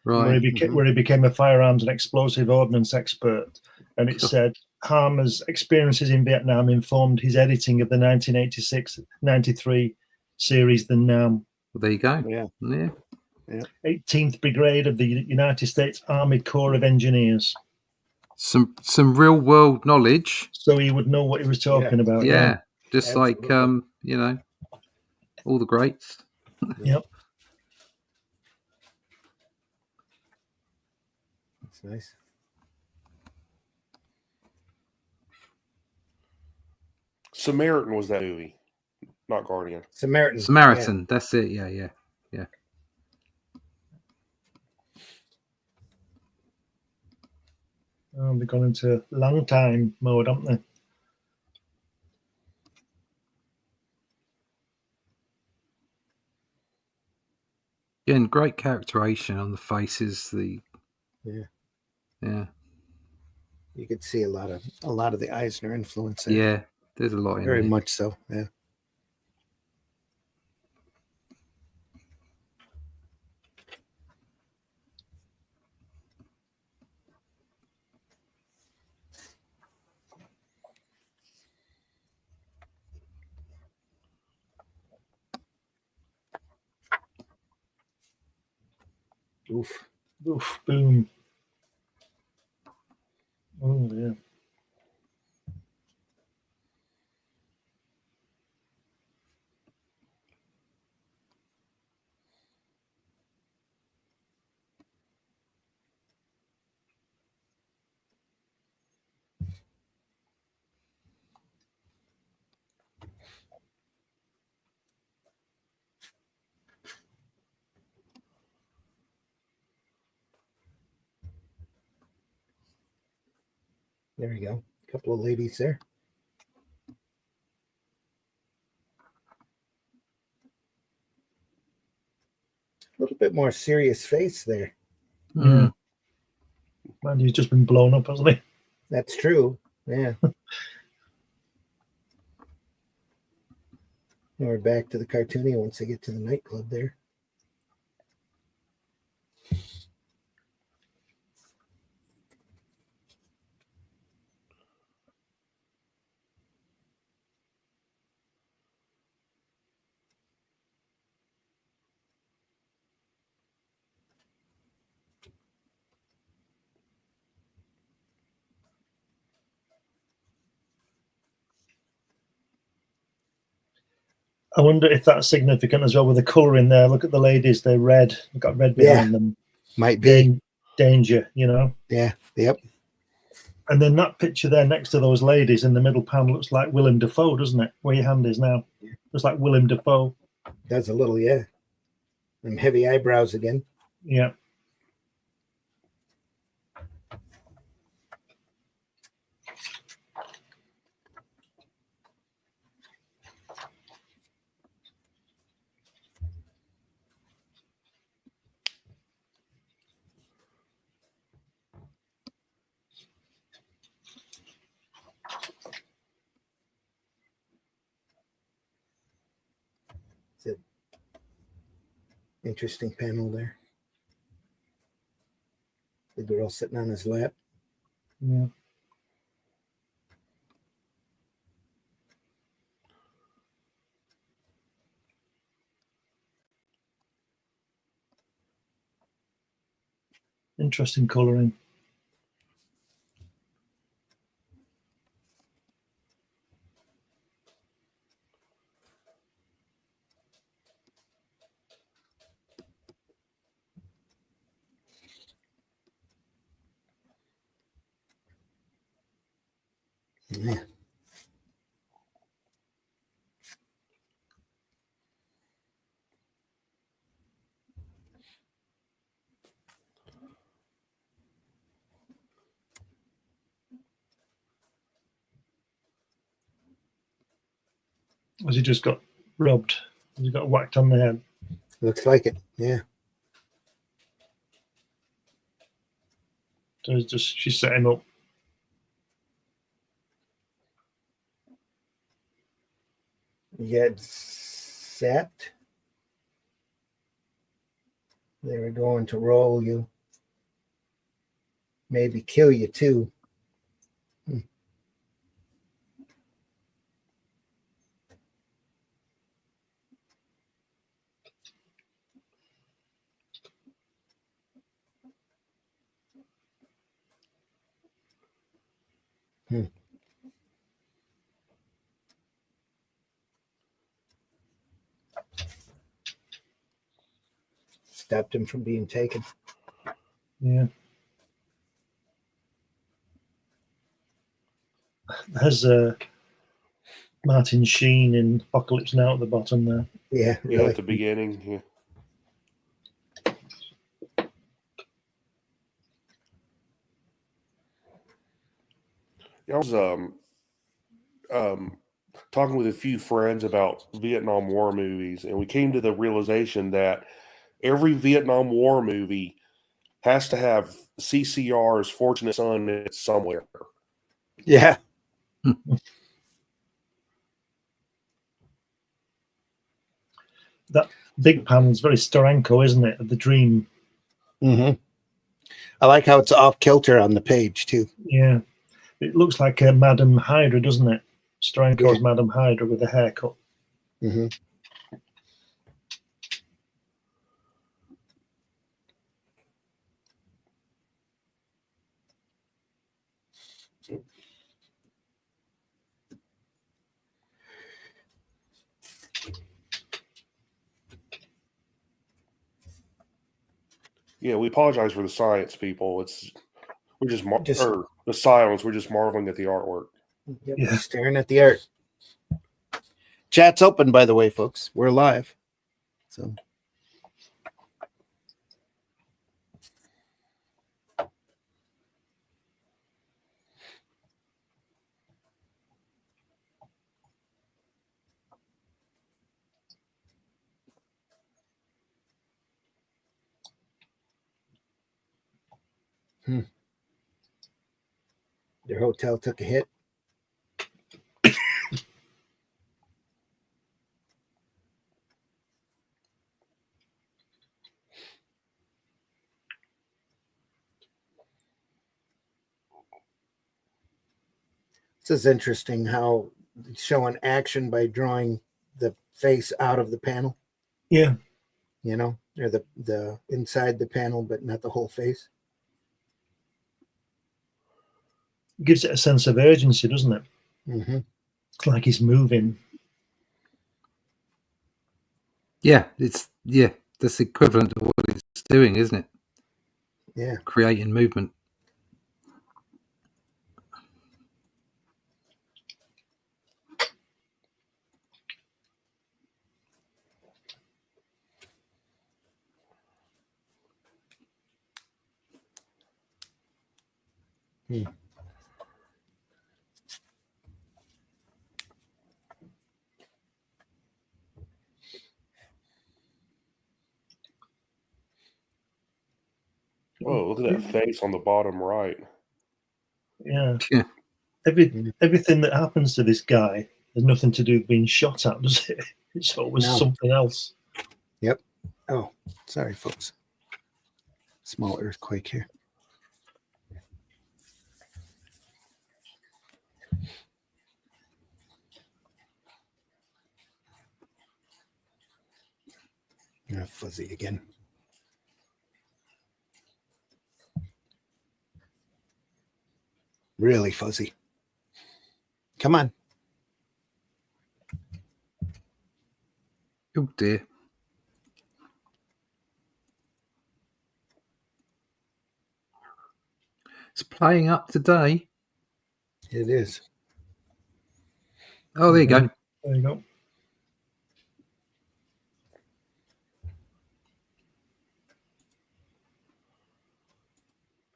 right, where he became a firearms and explosive ordnance expert. And it said Harmer's experiences in Vietnam informed his editing of the 1986-93 series The Nam. Well, there you go. Yeah. 18th Brigade of the United States Army Corps of Engineers. Some real world knowledge. So he would know what he was talking about. Yeah. Just absolutely. Like, all the greats. Yep. That's nice. Samaritan was that movie, not Guardian. Samaritan. That's it. Yeah. Oh, they've gone into long time mode, haven't they? Again, great characterization on the faces. Yeah. You could see a lot of the Eisner influence there. Yeah, there's a lot in very there. much so. Yeah. Oof, boom. Oh, yeah. There you go. A couple of ladies there. little bit more serious face there. Mm. Man, he's just been blown up, hasn't he? That's true. Yeah. And we're back to the cartooning once they get to the nightclub there. I wonder if that's significant as well with the colour in there. Look at the ladies; they're red. They've got red behind them. Might be. Danger, you know. Yeah. Yep. And then that picture there next to those ladies in the middle panel looks like Willem Dafoe, doesn't it? Where your hand is now. Looks like Willem Dafoe. Does a little, yeah. Them heavy eyebrows again. Yeah. It's an interesting panel there. The girl sitting on his lap. Yeah. Interesting colouring. Yeah. Has he just got rubbed? Has he got whacked on the head? Looks like it. Yeah. So it's just she set him up. You get sapped. They were going to roll you. Maybe kill you too. Stopped him from being taken. Yeah. There's Martin Sheen in Apocalypse Now at the bottom there. Yeah, Yeah, really. at the beginning. Yeah. I was talking with a few friends about Vietnam War movies, and we came to the realization that every Vietnam War movie has to have CCR's Fortunate Son in it somewhere. Yeah. That big panel's very Steranko, isn't it? Of the dream. Mm-hmm. I like how it's off kilter on the page too. Yeah. It looks like Madame Hydra, doesn't it? Steranko's Madame Hydra with a haircut. Mm-hmm. Yeah, we apologize for the science, people. We're just Just- or the silence. We're just marveling at the artwork. Yep, Yeah. staring at the art. Chat's open, by the way, folks. We're live. So Their hotel took a hit. This is interesting how showing action by drawing the face out of the panel, Yeah. you know, or the inside the panel, but not the whole face. It gives it a sense of urgency, doesn't it? Mm-hmm. It's like he's moving. Yeah, that's equivalent to what it's doing, isn't it? Yeah. Creating movement. Whoa, look at that face on the bottom right. Yeah. Yeah. Everything that happens to this guy has nothing to do with being shot at, does it? It's always No. something else. Yep. Oh, sorry, folks. Small earthquake here. Fuzzy again. Really fuzzy. Come on. Oh dear. It's playing up today. It is. Oh, there you go. There you go.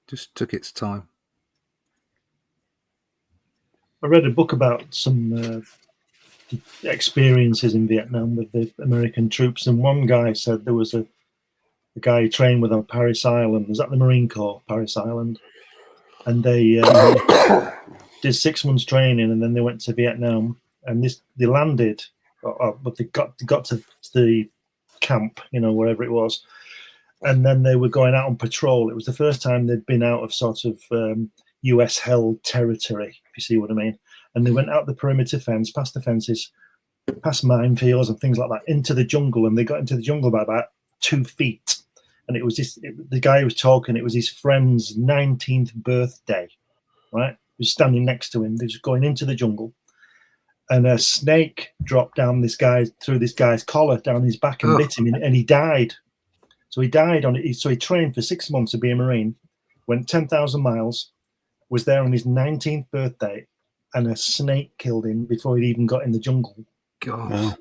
Just took its time. I read a book about some experiences in Vietnam with the American troops, and one guy said there was a guy who trained with on Paris Island. Was that the Marine Corps, Paris Island? And they did 6 months training, and then they went to Vietnam. And they landed, but they got to the camp, wherever it was. And then they were going out on patrol. It was the first time they'd been out of sort of US held territory, if you see what I mean. And they went out the perimeter fence, past the fences, past minefields and things like that, into the jungle. And they got into the jungle by about 2 feet. And it was the guy who was talking, it was his friend's 19th birthday, right? He was standing next to him. They was going into the jungle. And a snake dropped down through this guy's collar, down his back, and bit him, and he died. So he died on it. So he trained for 6 months to be a Marine, went 10,000 miles, was there on his 19th birthday, and a snake killed him before he'd even got in the jungle. God. Wow.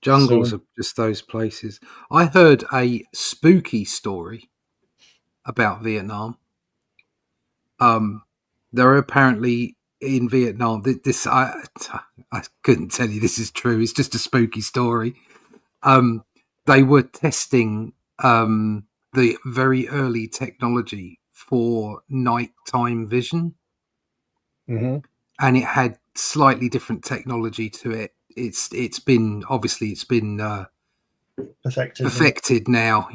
Jungles are just those places. I heard a spooky story about Vietnam. There are apparently in Vietnam, I couldn't tell you this is true. It's just a spooky story. They were testing the very early technology for nighttime vision, Mm-hmm. and it had slightly different technology to it. It's been perfected now,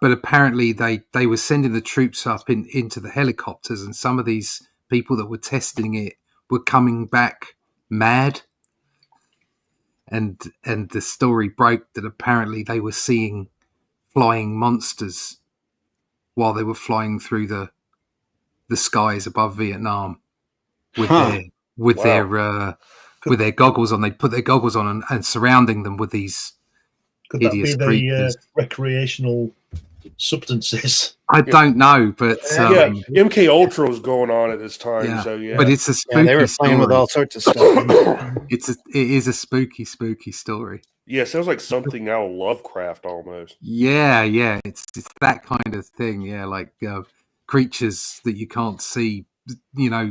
but apparently they were sending the troops up into the helicopters, and some of these people that were testing it were coming back mad, and the story broke that apparently they were seeing flying monsters while they were flying through the skies above Vietnam with their goggles on. They put their goggles on and surrounding them with these Could that be creatures. Recreational substances? I don't know, but MK Ultra was going on at this time, yeah. so yeah. But it's a spooky they were playing story. with all sorts of stuff. It is a spooky story. Yeah, sounds like something out of Lovecraft almost. Yeah, it's that kind of thing. Yeah, like creatures that you can't see,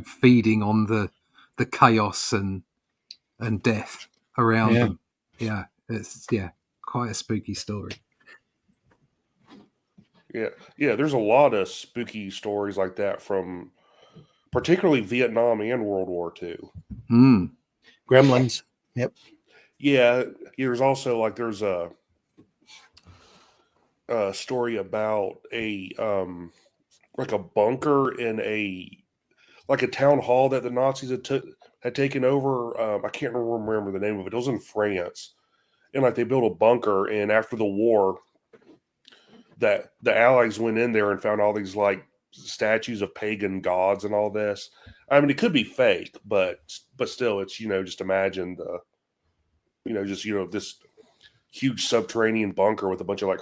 feeding on the chaos and death around them. Yeah, it's quite a spooky story. Yeah. There's a lot of spooky stories like that from particularly Vietnam and World War II. Hmm. Gremlins. Yep. Yeah, there's also there's a story about a like a bunker in a town hall that the Nazis had taken over. I can't remember the name of it. It was in France, and they built a bunker. And after the war, that the Allies went in there and found all these statues of pagan gods and all this. I mean, it could be fake, but still, it's just imagine this huge subterranean bunker with a bunch of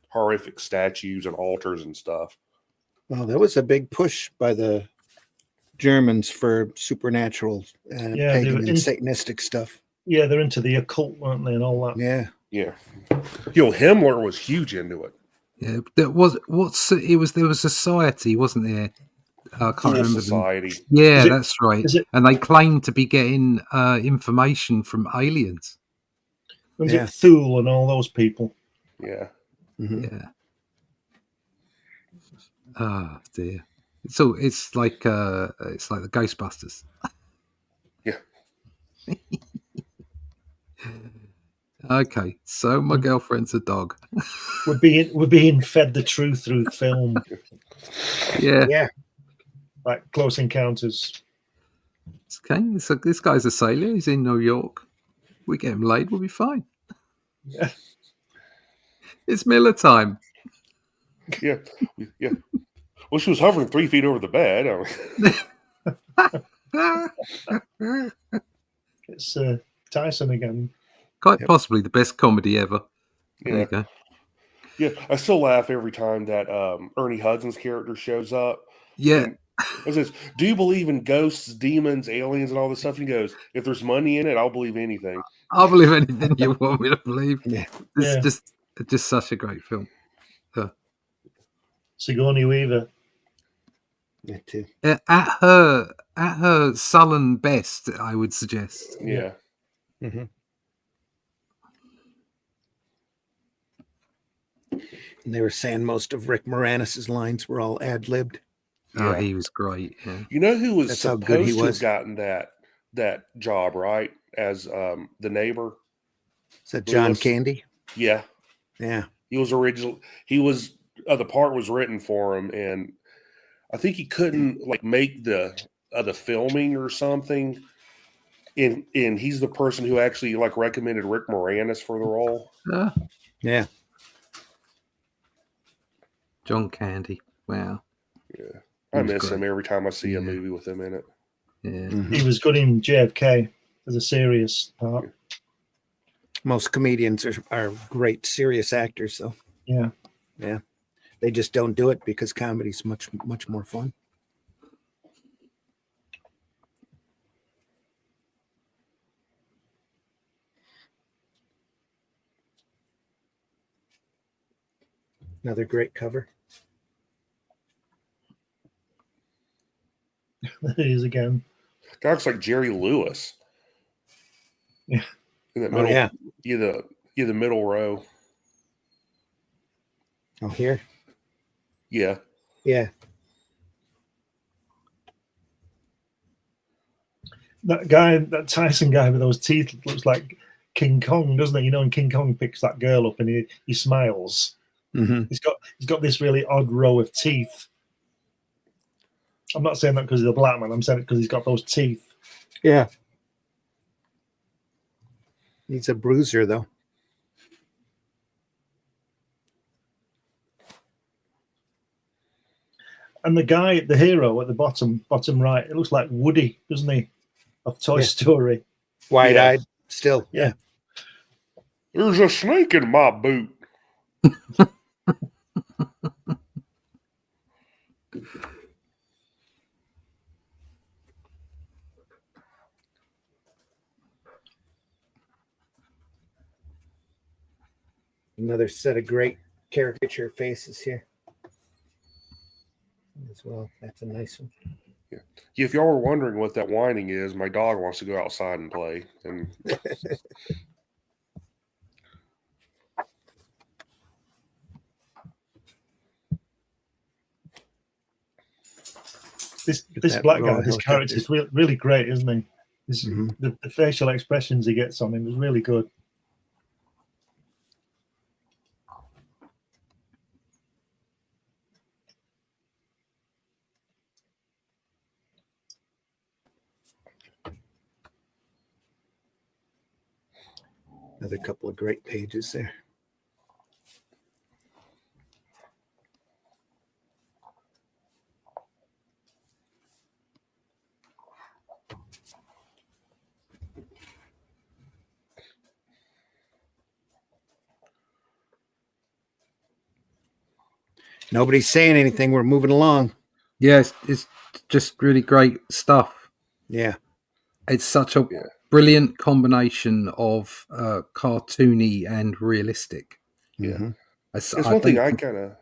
horrific statues and altars and stuff. Well, there was a big push by the Germans for supernatural and pagan and Satanistic stuff. Yeah, they're into the occult, weren't they, and all that. Yeah. Himmler was huge into it. Yeah, there was a society, wasn't there? I can't remember. Society. Yeah, that's right. And they claimed to be getting information from aliens. Was it Thule and all those people? Yeah. Mm-hmm. Yeah. Oh dear. It's like the Ghostbusters. Yeah. Okay, so my girlfriend's a dog. We're being fed the truth through film. Yeah. Like Close Encounters. Okay, so this guy's a sailor. He's in New York. We get him laid, we'll be fine. Yeah. It's Miller time. Yeah. Well, she was hovering 3 feet over the bed. It's Tyson again. Quite possibly the best comedy ever. There Yeah. you go. Yeah, I still laugh every time that Ernie Hudson's character shows up. Yeah. It says, "Do you believe in ghosts, demons, aliens, and all this stuff?" And he goes, "If there's money in it, I'll believe anything." I'll believe anything you want me to believe. Yeah. It's just such a great film. Sigourney Weaver. Yeah, too. At her sullen best, I would suggest. Yeah. Mm-hmm. And they were saying most of Rick Moranis' lines were all ad-libbed. Oh, he was great. Yeah. You know who was That's how good he supposed to was. have gotten that job, right? As the neighbor. Is that John Lewis? Candy? Yeah. Yeah. He was the part was written for him, and I think he couldn't make the filming or something. And he's the person who actually recommended Rick Moranis for the role. Yeah. John Candy. Wow. Yeah. I miss him every time I see a Yeah. movie with him in it. Yeah. Mm-hmm. He was good in JFK as a serious part. Most comedians are great serious actors, so Yeah. they just don't do it because comedy's much more fun. Another great cover. There he is again. Guy looks like Jerry Lewis. Yeah. In that Oh, middle, yeah. the middle row. Oh, here. Yeah. Yeah. That Tyson guy with those teeth looks like King Kong, doesn't it? You know, and King Kong picks that girl up and he smiles. Mm-hmm. He's got this really odd row of teeth. I'm not saying that because he's a black man. I'm saying it because he's got those teeth. Yeah. He's a bruiser, though. And the guy, the hero at the bottom right, it looks like Woody, doesn't he? Of Toy Story. Wide-eyed still. Yeah. There's a snake in my boot. Another set of great caricature faces here as well. That's a nice one. Yeah. If y'all were wondering what that whining is, my dog wants to go outside and play. And This that black guy, rolling his helicopter. character is really great, isn't he? Mhm. The facial expressions he gets on him is really good. Another couple of great pages there. Nobody's saying anything. We're moving along. Yeah, it's just really great stuff. Yeah. It's such a Yeah. brilliant combination of cartoony and realistic. Yeah. Mhm. It's one thing I think- kind of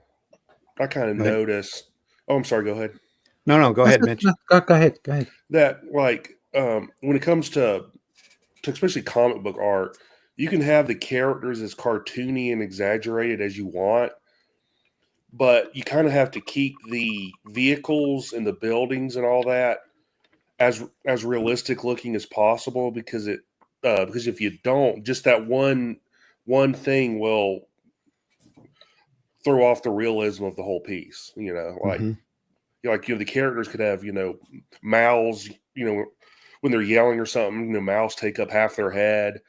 Go ahead. noticed. Oh, I'm sorry. Go ahead. No, go ahead, Mitch. No, go ahead. That like when it comes to especially comic book art, you can have the characters as cartoony and exaggerated as you want, but you kind of have to keep the vehicles and the buildings and all that as realistic looking as possible, because if you don't, just that one thing will throw off the realism of the whole piece. Mhm. The characters could have mouths, when they're yelling or something, mouths take up half their head,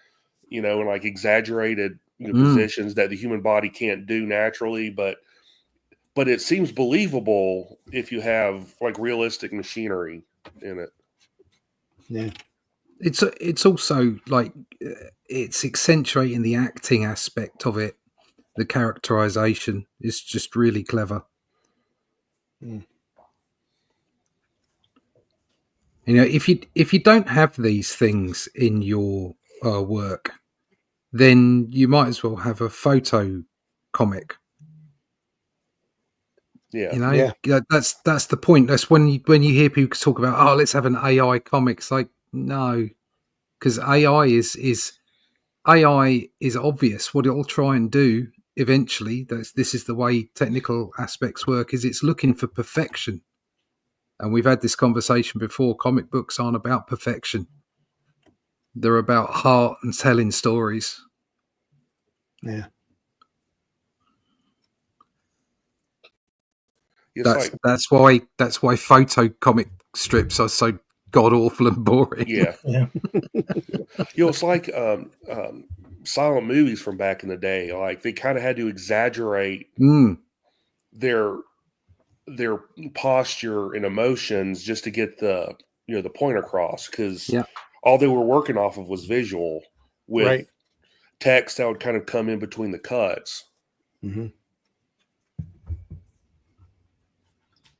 and like exaggerated positions that the human body can't do naturally, but it seems believable if you have like realistic machinery in it. Yeah. It's also like it's accentuating the acting aspect of it. The characterization is just really clever. Mm. If you don't have these things in your work, then you might as well have a photo comic. Yeah. Yeah. That's the point. That's when you hear people talk about, oh, let's have an AI comic. It's like, no, because AI is obvious. What it'll try and do eventually, this is the way technical aspects work, is it's looking for perfection. And we've had this conversation before. Comic books aren't about perfection. They're about heart and telling stories. Yeah. It's That's why photo comic strips are so god awful and boring. yeah. Yeah. It's like silent movies from back in the day. Like they kind of had to exaggerate their posture and emotions just to get the the point across, because Yeah. all they were working off of was visual with Right. text that would kind of come in between the cuts. Mm-hmm.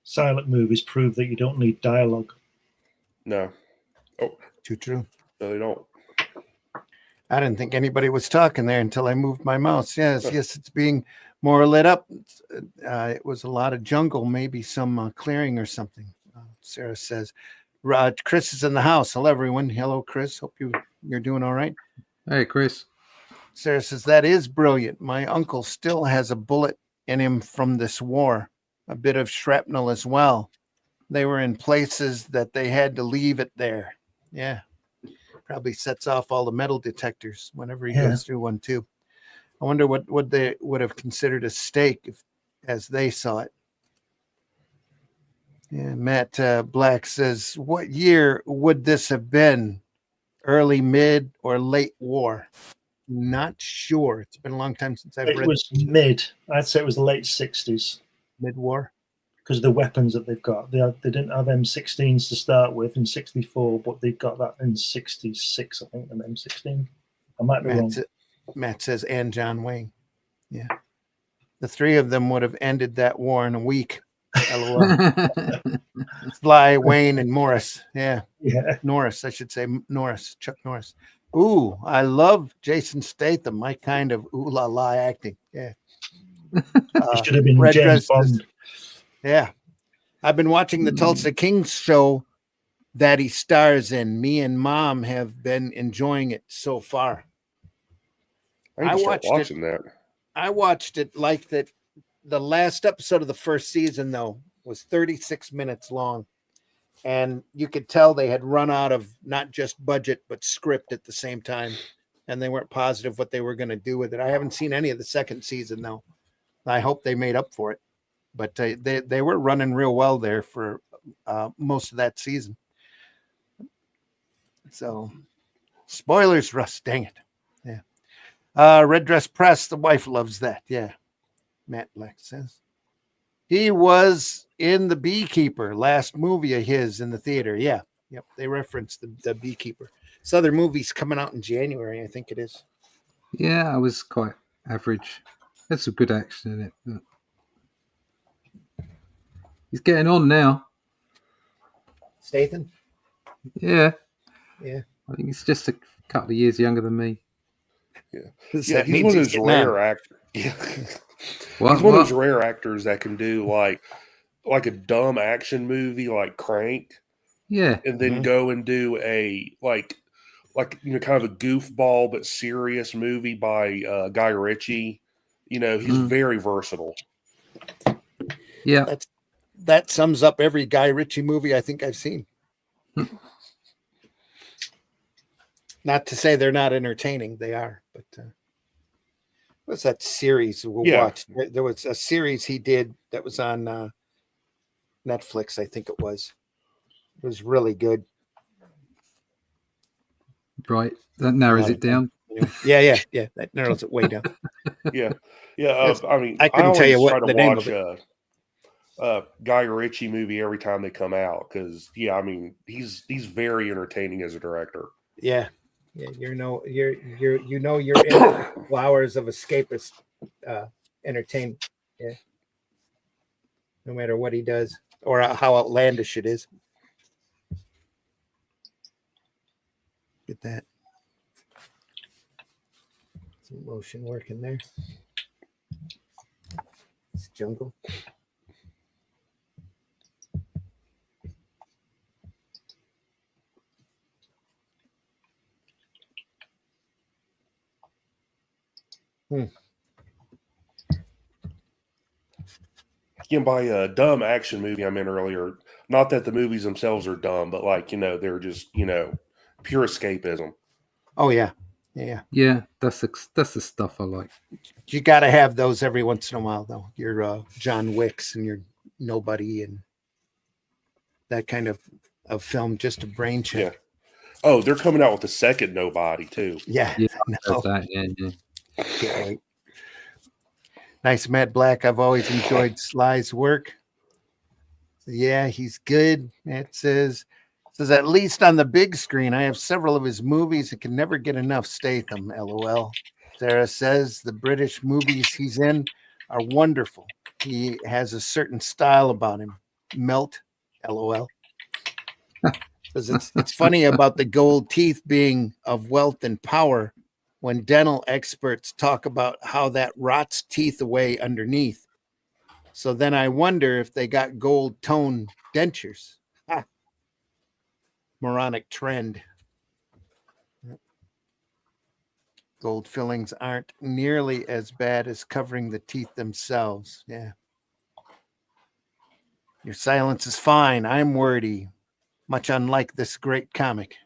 Silent movies prove that you don't need dialogue. No. Oh, Too true. no, they don't. I didn't think anybody was talking there until I moved my mouse. Yes, it's being more lit up. It was a lot of jungle, maybe some clearing or something. Sarah says, Chris is in the house. Hello, everyone. Hello, Chris. Hope you're doing all right. Hey, Chris. Sarah says, that is brilliant. My uncle still has a bullet in him from this war, a bit of shrapnel as well. They were in places that they had to leave it there. Yeah. Probably sets off all the metal detectors whenever he goes through one too. I wonder what they would have considered a stake as they saw it. Yeah, Matt Black says, what year would this have been? Early, mid, or late war? Not sure. It's been a long time since I've read. It was mid. I'd say it was the late 60s. Mid-war? Because of the weapons that they've got. They didn't have M16s to start with in 64, but they got that in 66, I think, an M16. I might be wrong. Matt says, and John Wayne. Yeah. The three of them would have ended that war in a week. LOL. Sly, Wayne, and Morris. Yeah. Norris, I should say. Norris. Chuck Norris. Ooh, I love Jason Statham. My kind of ooh la la acting. Yeah. He should have been Red James dresses. Bond. Yeah. I've been watching the Tulsa King show that he stars in. Me and Mom have been enjoying it so far. I need to start watching that. I watched it like that. The last episode of the first season, though, was 36 minutes long. and you could tell they had run out of not just budget but script at the same time, and they weren't positive what they were going to do with it. I haven't seen any of the second season though. I hope they made up for it, but they were running real well there for most of that season. So, spoilers, Russ. Dang it. Yeah. Red Dress Press. The wife loves that. Yeah. Matt Black says he was in The Beekeeper, last movie of his in the theater. Yeah. Yep. They referenced the Beekeeper. This other movie's coming out in January, I think it is. Yeah, I was quite average. There's some good action in it. But he's getting on now. Statham? Yeah. Yeah. I think he's just a couple of years younger than me. Yeah, Does yeah, that he's mean one of he's those getting rare on? actors. Yeah. What? He's one of What? those rare actors that can do like a dumb action movie like Crank, Yeah. and then Mhm. go and do a like kind of a goofball but serious movie by Guy Ritchie. He's Mm. very versatile. Yeah. That sums up every Guy Ritchie movie I think I've seen. Not to say they're not entertaining, they are. But what's that series we Yeah. watched? There was a series he did that was on Netflix, I think it was. It was really good. Right. That narrows it down. Anyway, yeah. That narrows it way down. Yeah. Yes. I mean, I I couldn't tell you always what try to the name watch of Guy Ritchie movie every time they come out because, I mean, he's very entertaining as a director. Yeah. Yeah, you're in for 2 hours of escapist entertainment. Yeah. No matter what he does or how outlandish it is. Get that. Some motion working there. It's jungle. Again, by a dumb action movie I meant earlier, not that the movies themselves are dumb, but they're just, pure escapism. Oh yeah. Yeah. Yeah, that's the stuff I like. You got to have those every once in a while, though. Your John Wicks and your Nobody and that kind of film, just a brain check. Yeah. Oh, they're coming out with the second Nobody, too. Yeah. Yeah, I Heard know. that. Yeah. Can't wait. Nice, Matt Black. I've always enjoyed Sly's work. Yeah, he's good. It says at least on the big screen, I have several of his movies and can never get enough Statham. LOL. Sarah says the British movies he's in are wonderful. He has a certain style about him. Melt. LOL. Because it's funny about the gold teeth being of wealth and power when dental experts talk about how that rots teeth away underneath. So then I wonder if they got gold tone dentures. Moronic trend. Gold fillings aren't nearly as bad as covering the teeth themselves. Yeah. Your silence is fine. I'm wordy. Much unlike this great comic,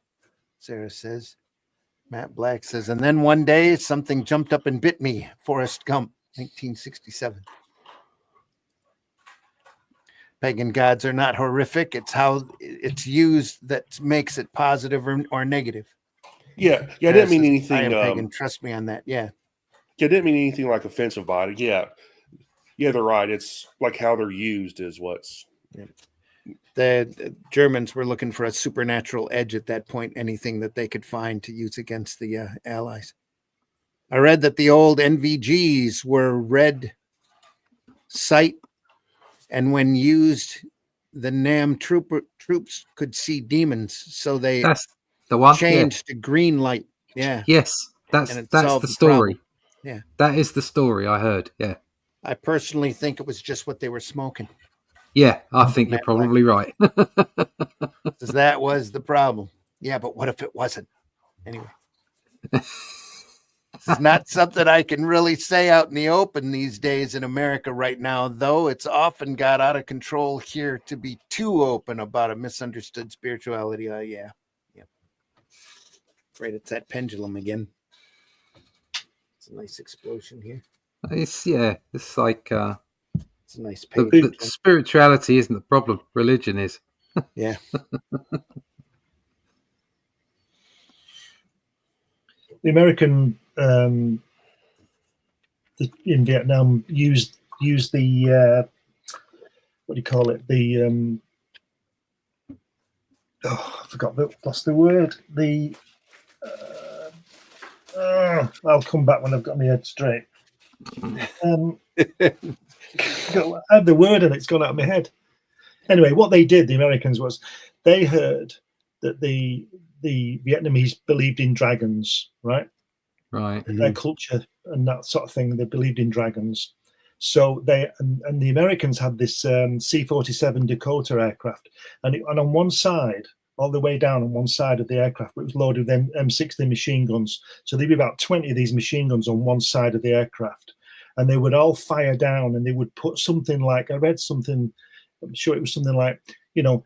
Sarah says. Matt Black says, and then one day something jumped up and bit me. Forrest Gump, 1967. Pagan gods are not horrific. It's how it's used that makes it positive or negative. Yeah. I didn't mean anything. I am pagan. Trust me on that. Yeah. I didn't mean anything like offensive by it. Yeah. Yeah, they're right. It's like how they're used is what's. Yeah. The Germans were looking for a supernatural edge at that point, anything that they could find to use against the Allies. I read that the old NVGs were red sight, and when used, the NAM troops could see demons, so they That's the one. changed to green light. Yeah. Yes, that's And it the solved the story. problem. Yeah. That is the story I heard. Yeah. I personally think it was just what they were smoking. Yeah, I think you're Matt Black. probably right. Because that was the problem. Yeah, but what if it wasn't? Anyway. It's not something I can really say out in the open these days in America right now, though. It's often got out of control here to be too open about a misunderstood spirituality. Yeah. Afraid it's that pendulum again. It's a nice explosion here. It's like It's a nice the page. spirituality isn't the problem. Religion is. Yeah. The American in Vietnam used the what do you call it? The I forgot. Lost the word. The I'll come back when I've got my head straight. I had the word and it's gone out of my head. Anyway, what they did, the Americans, was they heard that the Vietnamese believed in dragons, right? Right. Their culture and that sort of thing. They believed in dragons. So they and the Americans had this C-47 Dakota aircraft, and on one side, all the way down on one side of the aircraft, it was loaded with M60 machine guns. So there'd be about 20 of these machine guns on one side of the aircraft, and they would all fire down, and they would put something like, I read something, I'm sure it was something like,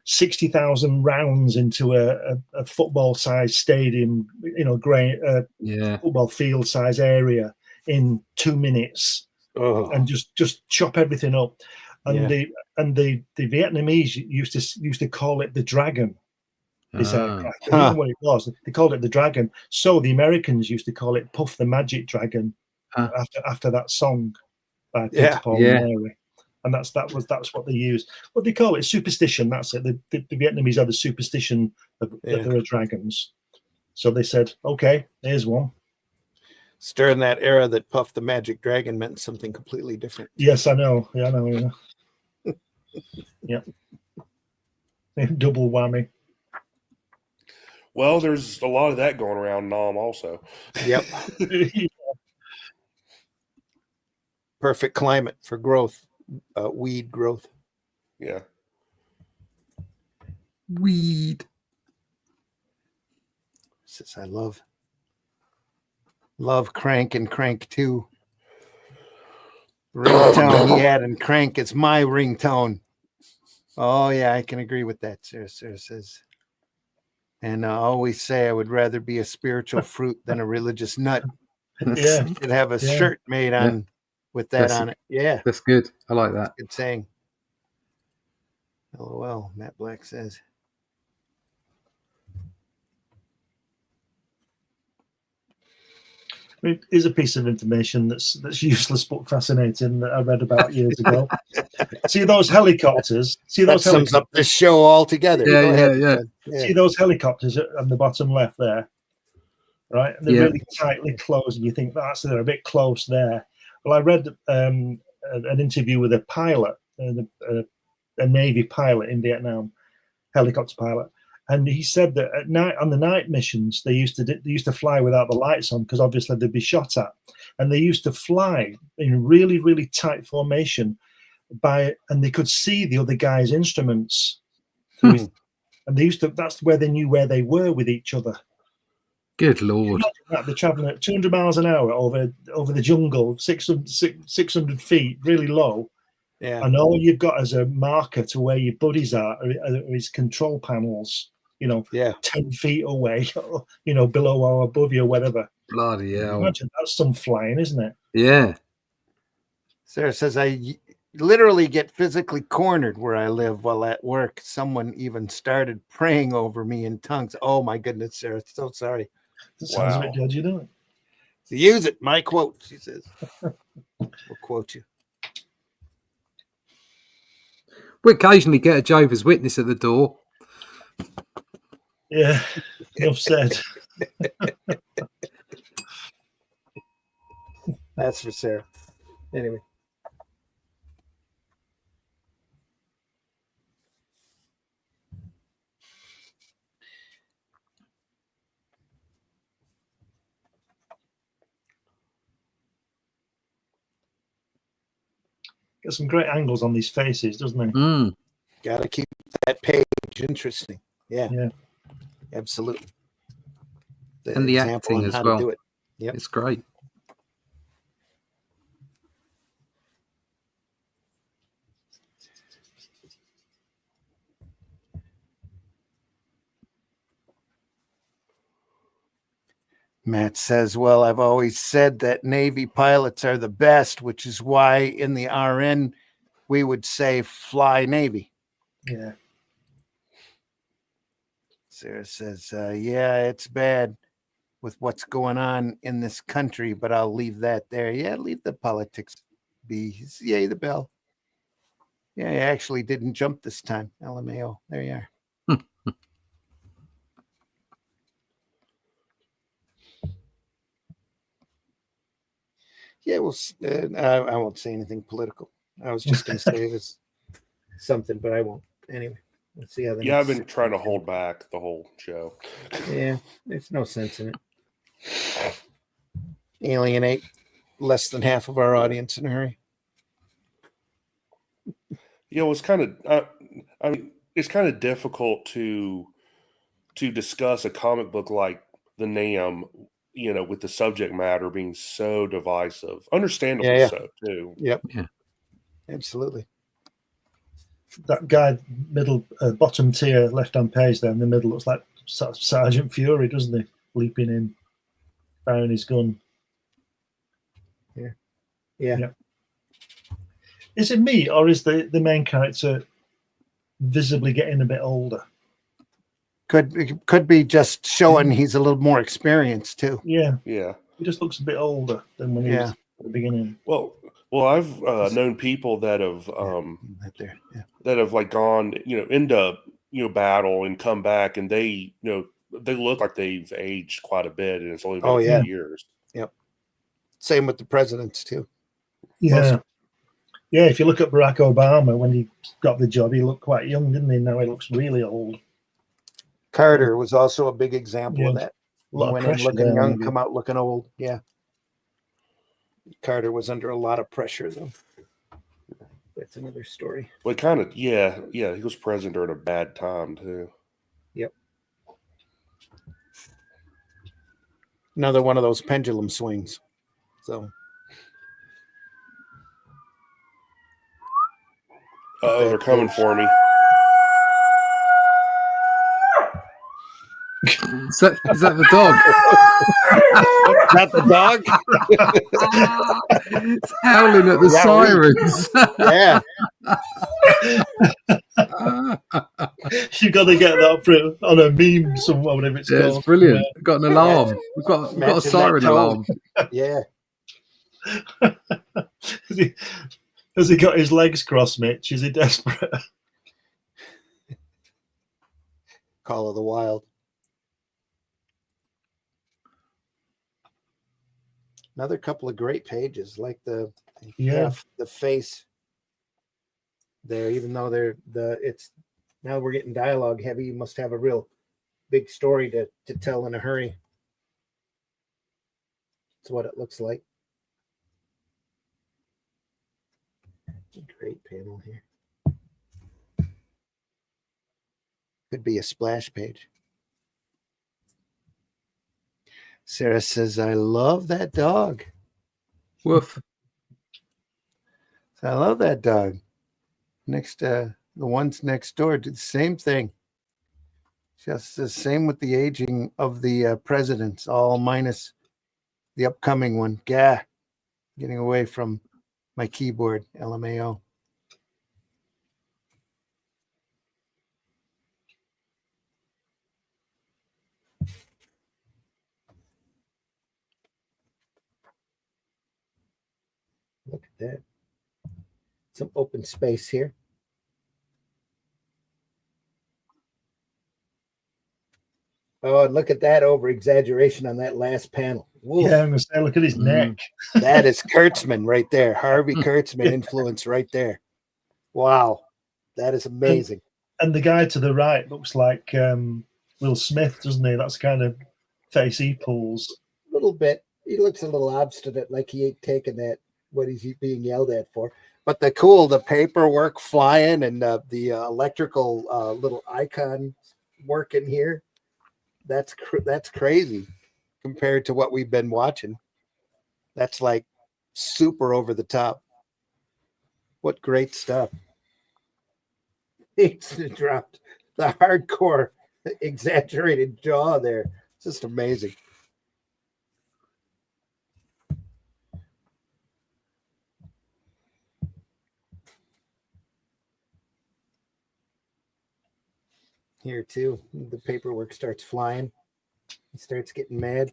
60,000 rounds into a football-sized stadium, football field-size area in 2 minutes. And just chop everything up, and the Vietnamese used to call it the Dragon. This aircraft, I don't know what it was. They called it the Dragon. So the Americans used to call it Puff the Magic Dragon after that song by Peter, Paul and Mary. And that's what they used. What they call it, superstition. That's it. The Vietnamese had a superstition that there are dragons. So they said, "Okay, here's one." During that era that Puff the Magic Dragon meant something completely different. Yes, I know. Yeah, I know. Yeah. Double whammy. Well, there's a lot of that going around Nam also. Yep. Perfect climate for growth, weed growth. Yeah. Weed. This I love Crank and Crank 2. Ringtone he had in Crank is my ringtone. Oh yeah, I can agree with that. Sarah says. And I always say I would rather be a spiritual fruit than a religious nut. Yeah. You could have a shirt made on with that on it. Yeah. That's good. I like that. Good saying. LOL, Matt Black says. Here's a piece of information that's useless but fascinating that I read about years ago. See those helicopters? That sums up this show altogether. Yeah. See those helicopters on the bottom left there, right? And they're really tightly closed, and you think they're a bit close there. Well, I read an interview with a pilot, a Navy pilot in Vietnam, helicopter pilot. And he said that at night, on the night missions, they used to fly without the lights on because obviously they'd be shot at, and they used to fly in really, really tight formation, and they could see the other guy's instruments, and that's where they knew where they were with each other. Good Lord! They're traveling at 200 miles an hour over the jungle, 600 feet, really low. Yeah. And all you've got as a marker to where your buddies are is control panels. 10 feet away, below or above you, or whatever. Bloody hell. Imagine that's some flying, isn't it? Yeah. Sarah says, I literally get physically cornered where I live while at work. Someone even started praying over me in tongues. Oh, my goodness, Sarah. So sorry. That sounds a bit dodgy, doesn't it? So use it. My quote, she says. We'll quote you. We occasionally get a Jehovah's Witness at the door. Yeah, enough said. That's for Sarah. Anyway. Get some great angles on these faces, doesn't he? Got to keep that page interesting. Yeah. Absolutely. And the acting as well. Yep. It's great. Matt says, well, I've always said that Navy pilots are the best, which is why in the RN we would say fly Navy. Yeah. Sarah says, yeah, it's bad with what's going on in this country, but I'll leave that there. Yeah, leave the politics be. Yay, the bell. Yeah, I actually didn't jump this time. LMAO. There you are. Yeah, well, I won't say anything political. I was just going to say it was something, but I won't. Anyway, let's see how the I've been trying to hold back the whole show. Yeah, there's no sense in it. Alienate less than half of our audience in a hurry. It's kind of, I mean, it's kind of difficult to discuss a comic book like the NAM, with the subject matter being so divisive. Understandably so, too. Yep. Yeah. Absolutely. That guy, bottom tier, left-hand page there in the middle, looks like Sergeant Fury, doesn't he? Leaping in, firing his gun. Yeah. Is it me, or is the main character visibly getting a bit older? Could be just showing he's a little more experienced too. Yeah. Yeah. He just looks a bit older than when he was at the beginning. Well, I've known people that have that have like gone, into battle and come back, and they they look like they've aged quite a bit, and it's only been a few years. Yep. Same with the presidents too. Yeah. Yeah, if you look at Barack Obama, when he got the job, he looked quite young, didn't he? Now he looks really old. Carter was also a big example of that. A lot He went of in pressure looking there, young, maybe. come out looking old. Yeah. Carter was under a lot of pressure, though. That's another story. Well, kind of, he was president during a bad time too. Yep. Another one of those pendulum swings. So. Oh, they're coming for me. Is that the dog? Is that the dog? It's howling at the sirens. You've got to get that on a meme somewhere, whatever it's called. It's brilliant. We've got an alarm. We've got a siren alarm. Yeah. Has he got his legs crossed, Mitch? Is he desperate? Call of the Wild. Another couple of great pages, like the face there, even though it's now we're getting dialogue heavy. You must have a real big story to tell in a hurry. That's what it looks like. Great panel here. Could be a splash page. Sarah says, I love that dog. Woof. I love that dog. The ones next door did the same thing. Just the same with the aging of the presidents, all minus the upcoming one. Gah. Getting away from my keyboard, LMAO. Look at that. Some open space here. Oh, and look at that over exaggeration on that last panel. Woof. Yeah, I'm going to say, look at his neck. That is Kurtzman right there. Harvey Kurtzman influence right there. Wow. That is amazing. And the guy to the right looks like Will Smith, doesn't he? That's the kind of face he pulls. A little bit. He looks a little obstinate, like he ain't taking that, what he's being yelled at for. But the paperwork flying and the electrical little icon working here, that's crazy compared to what we've been watching. That's like super over the top. What great stuff. It's dropped the hardcore exaggerated jaw there. It's just amazing. here too. The paperwork starts flying. He starts getting mad.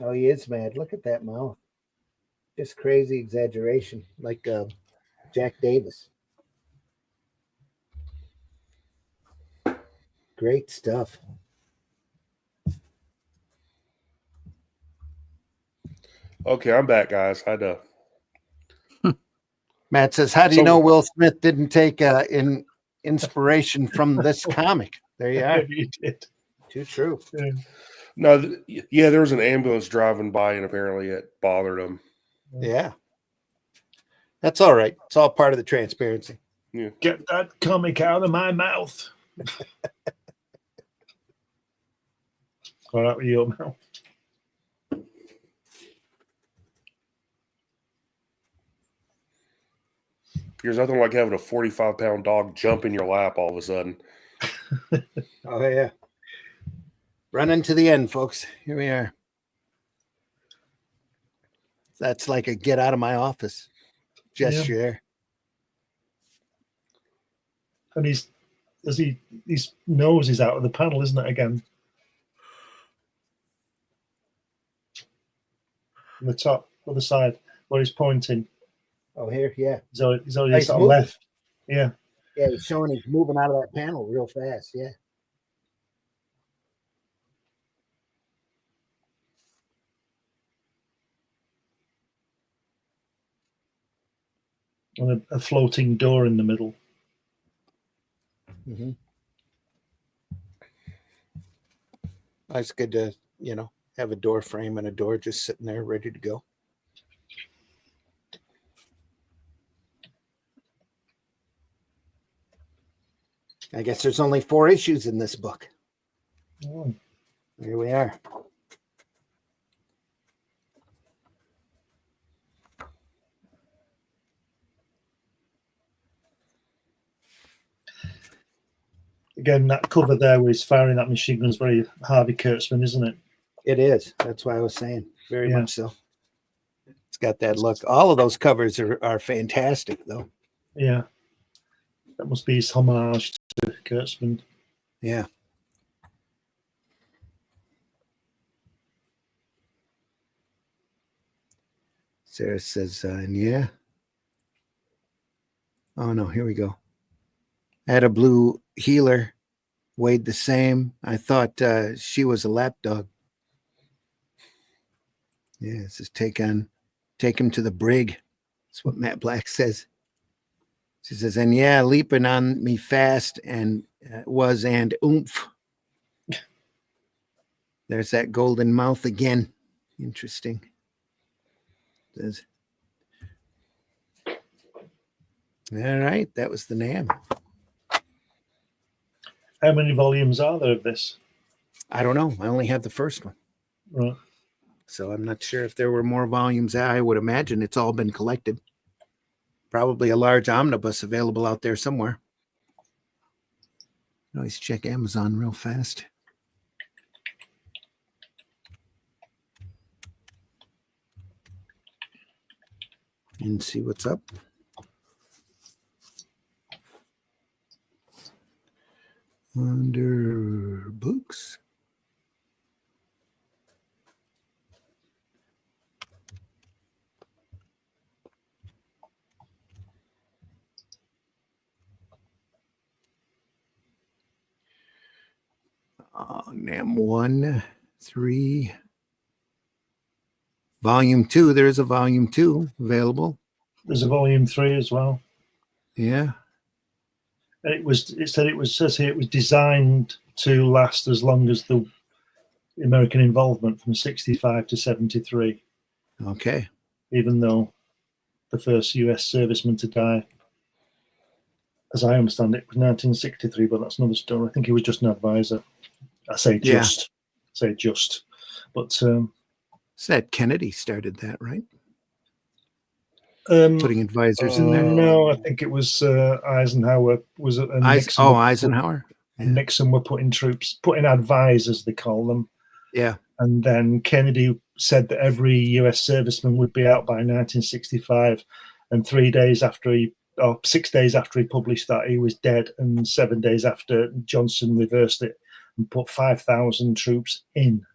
Oh, he is mad. Look at that mouth. Just crazy exaggeration, like Jack Davis. Great stuff. Okay, I'm back, guys. I had to. Matt says, "How do you So- know Will Smith didn't take inspiration from this comic?" There you are. Maybe he did. Too true. Yeah. No, yeah, there was an ambulance driving by, and apparently it bothered him. Yeah. That's all right. It's all part of the transparency. Get that comic out of my mouth. Or out of your mouth. There's nothing like having a 45-pound dog jump in your lap all of a sudden. Oh, yeah. Running to the end, folks. Here we are. That's like a get out of my office gesture there. And his nose is out of the panel, isn't it, again? On the top, other side, where he's pointing. Oh, here, yeah. He's already He's sort of moving. left. Yeah. Yeah, he's showing he's moving out of that panel real fast. Yeah. And a floating door in the middle. Mm-hmm. It's good to, have a door frame and a door just sitting there ready to go. I guess there's only 4 issues in this book. Oh. Here we are. Again, that cover there where he's firing that machine gun is very Harvey Kurtzman, isn't it? It is. That's why I was saying. Very Yeah. much so. It's got that look. All of those covers are fantastic, though. Yeah. That must be his homage to Kurtzman. Yeah. Sarah says, yeah. Oh, no, here we go. I had a blue healer, weighed the same. I thought she was a lap dog. Yeah, it says take him to the brig. That's what Matt Black says. She says, and yeah, leaping on me fast and oomph. There's that golden mouth again. Interesting. Says, all right, that was the name. How many volumes are there of this? I don't know. I only have the first one. Right. So I'm not sure if there were more volumes. I would imagine it's all been collected. Probably a large omnibus available out there somewhere. Always check Amazon real fast. And see what's up. Under books. NAM 1, 3. Volume 2. There's a volume 2 available. There's a volume 3 as well. Yeah. And it says here it was designed to last as long as the American involvement from 65 to 73. Okay. Even though the first US serviceman to die, as I understand it, was 1963, but that's another story. I think he was just an advisor. I say just. But Said Kennedy started that, right? um, Putting advisors in there. no, I think it was Eisenhower was and Nixon. Eisenhower. And Nixon were putting advisors, they call them. Yeah. And then Kennedy said that every US serviceman would be out by 1965. And 3 days after he 6 days after he published that, he was dead, and 7 days after, Johnson reversed it and put 5,000 troops in.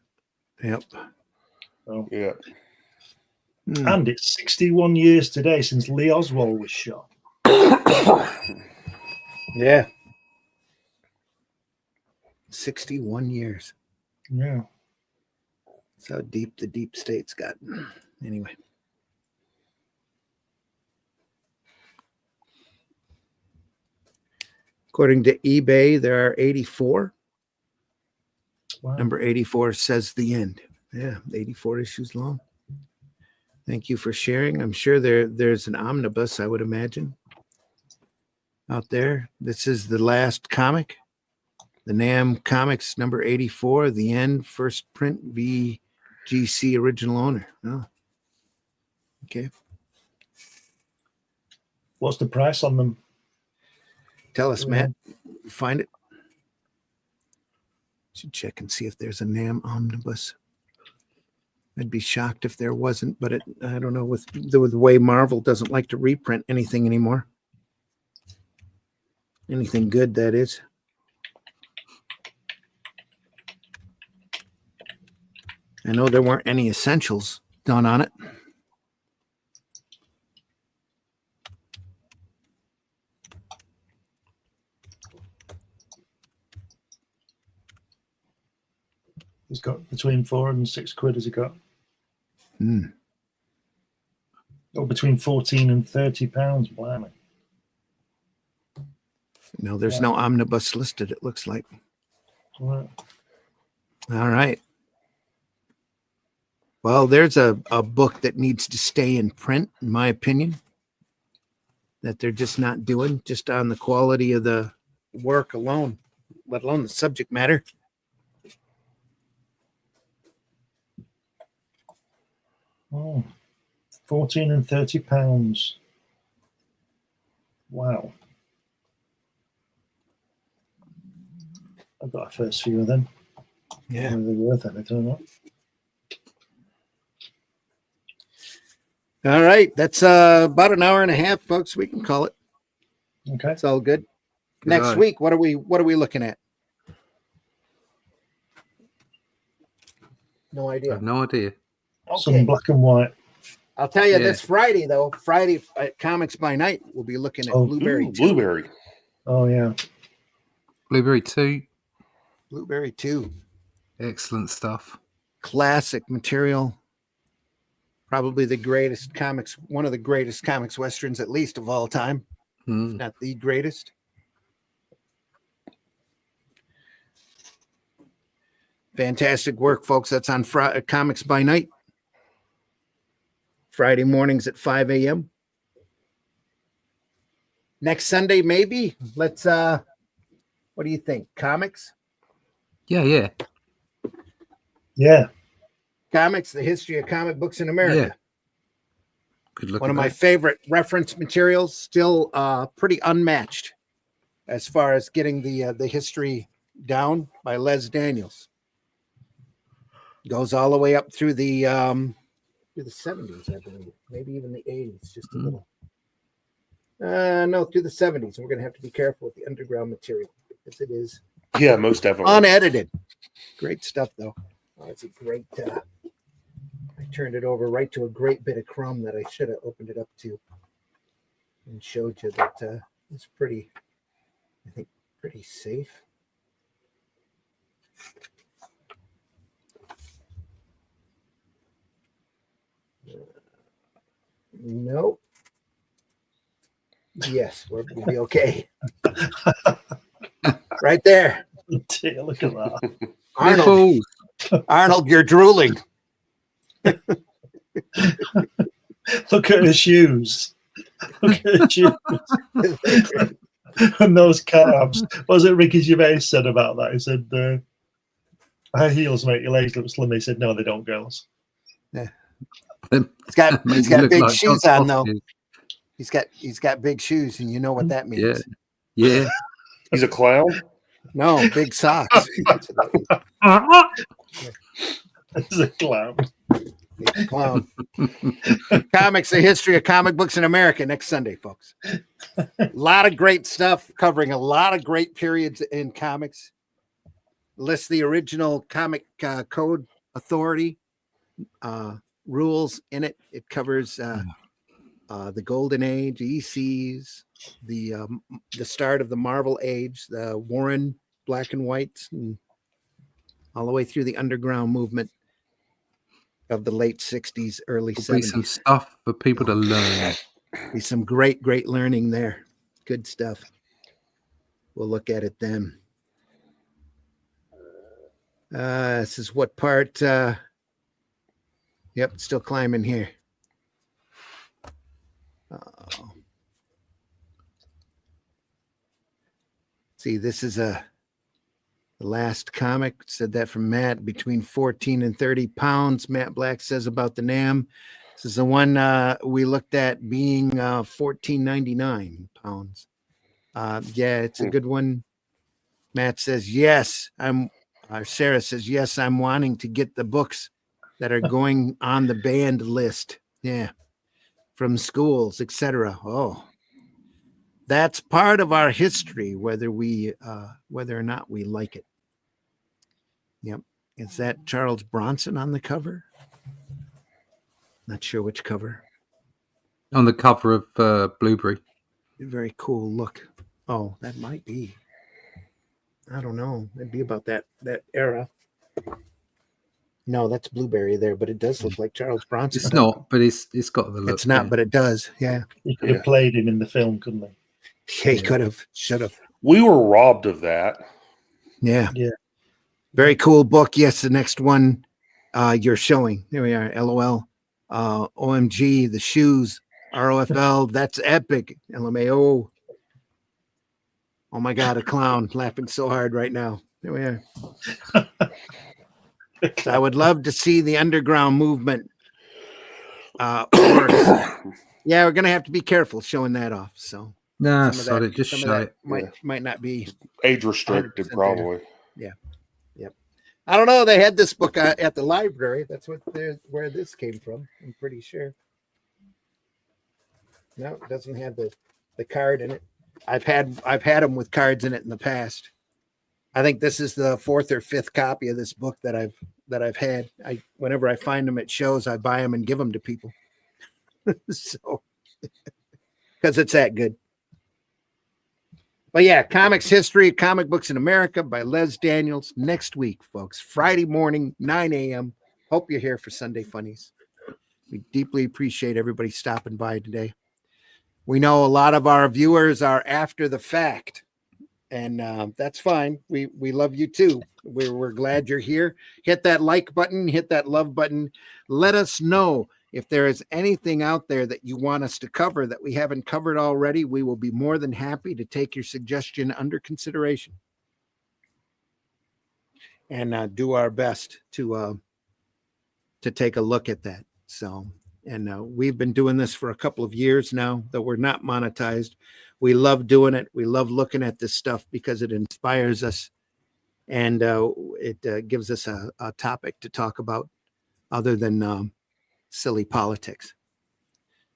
Yep. So, Yeah. and it's 61 years today since Lee Oswald was shot. Yeah. 61 years. Yeah. That's how deep the deep state's gotten. Anyway. According to eBay, there are 84. Wow. Number 84 says the end. Yeah, 84 issues long. Thank you for sharing. I'm sure there's an omnibus, I would imagine, out there. This is the last comic. The NAM Comics number 84, The End, first print, VGC original owner. Oh. Okay. What's the price on them? Tell us, Matt. Find it. Should check and see if there's a NAM omnibus. I'd be shocked if there wasn't, but I don't know, with the way Marvel doesn't like to reprint anything anymore. Anything good, that is. I know there weren't any essentials done on it. He's got between £4 and £6, has he got? Or between 14 and £30, blimey. No, there's no omnibus listed, it looks like. Right. All right. Well, there's a book that needs to stay in print, in my opinion, that they're just not doing, just on the quality of the work alone, let alone the subject matter. Oh, 14 and £30. Wow. I've got a first few of them. Yeah. Are they worth anything or not? All right. That's about an hour and a half, folks. We can call it. Okay. It's all good. Next Right. week, what are we looking at? No I idea. have no idea. Some black and white. I'll tell you Yeah. this Friday, though. Friday at Comics by Night, we'll be looking at Oh, Blueberry Ooh, 2. Blueberry. Oh, yeah. Blueberry 2, Blueberry 2. excellent stuff. Classic material. Probably the greatest comics, one of the greatest comics westerns, at least of all time, if not the greatest. Fantastic work, folks. That's on Comics by Night. Friday mornings at 5 a.m. Next Sunday, maybe. Let's, what do you think? Comics? Yeah. Yeah. Comics, the history of comic books in America. Yeah. Could look One at of my that. favorite reference materials, still pretty unmatched as far as getting the history down by Les Daniels. Goes all the way up through the 70s, I believe, maybe even the 80s, just a little. No, through the 70s. We're going to have to be careful with the underground material because it is Yeah, most definitely. unedited. Great stuff, though. Oh, it's a great. I turned it over right to a great bit of crumb that I should have opened it up to and showed you that it's pretty, I think, pretty safe. Nope. Yes, we'll be okay. Right there. Dear, look at that. Arnold, Arnold, you're drooling. Look at her shoes. Look at her shoes. And those calves. What was it Ricky Gervais said about that? He said, high heels make your legs look slim. He said, no, they don't, girls. Yeah. He's got big like shoes John on, though. Fox's. He's got big shoes, and you know what that means. Yeah. He's a clown. No, big socks. It's a clown. He's a clown. Comics, the history of comic books in America, next Sunday, folks. A lot of great stuff covering a lot of great periods in comics. Lists the original comic code authority rules in it. It covers the Golden Age, ECs, the start of the Marvel Age, the Warren black and whites, and all the way through the underground movement of the late 60s, early There'll be 70s. some stuff for people to learn. Be some great learning there. Good stuff. We'll look at it then. This is what part? Yep, still climbing here. See, this is the last comic. Said that from Matt. Between 14 and 30 pounds. Matt Black says about the NAM. This is the one we looked at being 14.99 pounds. Yeah, it's a good one. Matt says yes. Sarah says yes. I'm wanting to get the books that are going on the banned list. Yeah, from schools, etc. Oh, that's part of our history, whether or not we like it. Yep. Is that Charles Bronson on the cover? Not sure which cover. On the cover of Blueberry. Very cool look. Oh, that might be. I don't know. It'd be about that era. No, that's Blueberry there, but it does look like Charles Bronson. It's not, but it's got the look. It's not, but it does. Yeah. He could have played him in the film, couldn't he? Yeah, he could have. Should have. We were robbed of that. Yeah. Yeah. Very cool book. Yes, the next one you're showing. There we are. LOL. OMG, the shoes. ROFL. That's epic. LMAO. Oh my God, a clown laughing so hard right now. There we are. So I would love to see the underground movement. Yeah, we're gonna have to be careful showing that off. So Nah, some of sorry, that- just some of show that it. might not be Age restricted, 100% there. probably. I don't know. They had this book at the library. That's where this came from. I'm pretty sure. No, it doesn't have the card in it. I've had them with cards in it in the past. I think this is the 4th or 5th copy of this book that I've had. Whenever I find them at shows, I buy them and give them to people. So, because it's that good. But yeah, Comics History of Comic Books in America by Les Daniels. Next week, folks. Friday morning, 9 a.m. Hope you're here for Sunday Funnies. We deeply appreciate everybody stopping by today. We know a lot of our viewers are after the fact, and that's fine. We love you too. We're glad you're here. Hit that like button, hit that love button. Let us know if there is anything out there that you want us to cover that we haven't covered already. We will be more than happy to take your suggestion under consideration and do our best to take a look at that. So, and we've been doing this for a couple of years now, though we're not monetized. We love doing it. We love looking at this stuff because it inspires us, and it gives us a topic to talk about other than silly politics.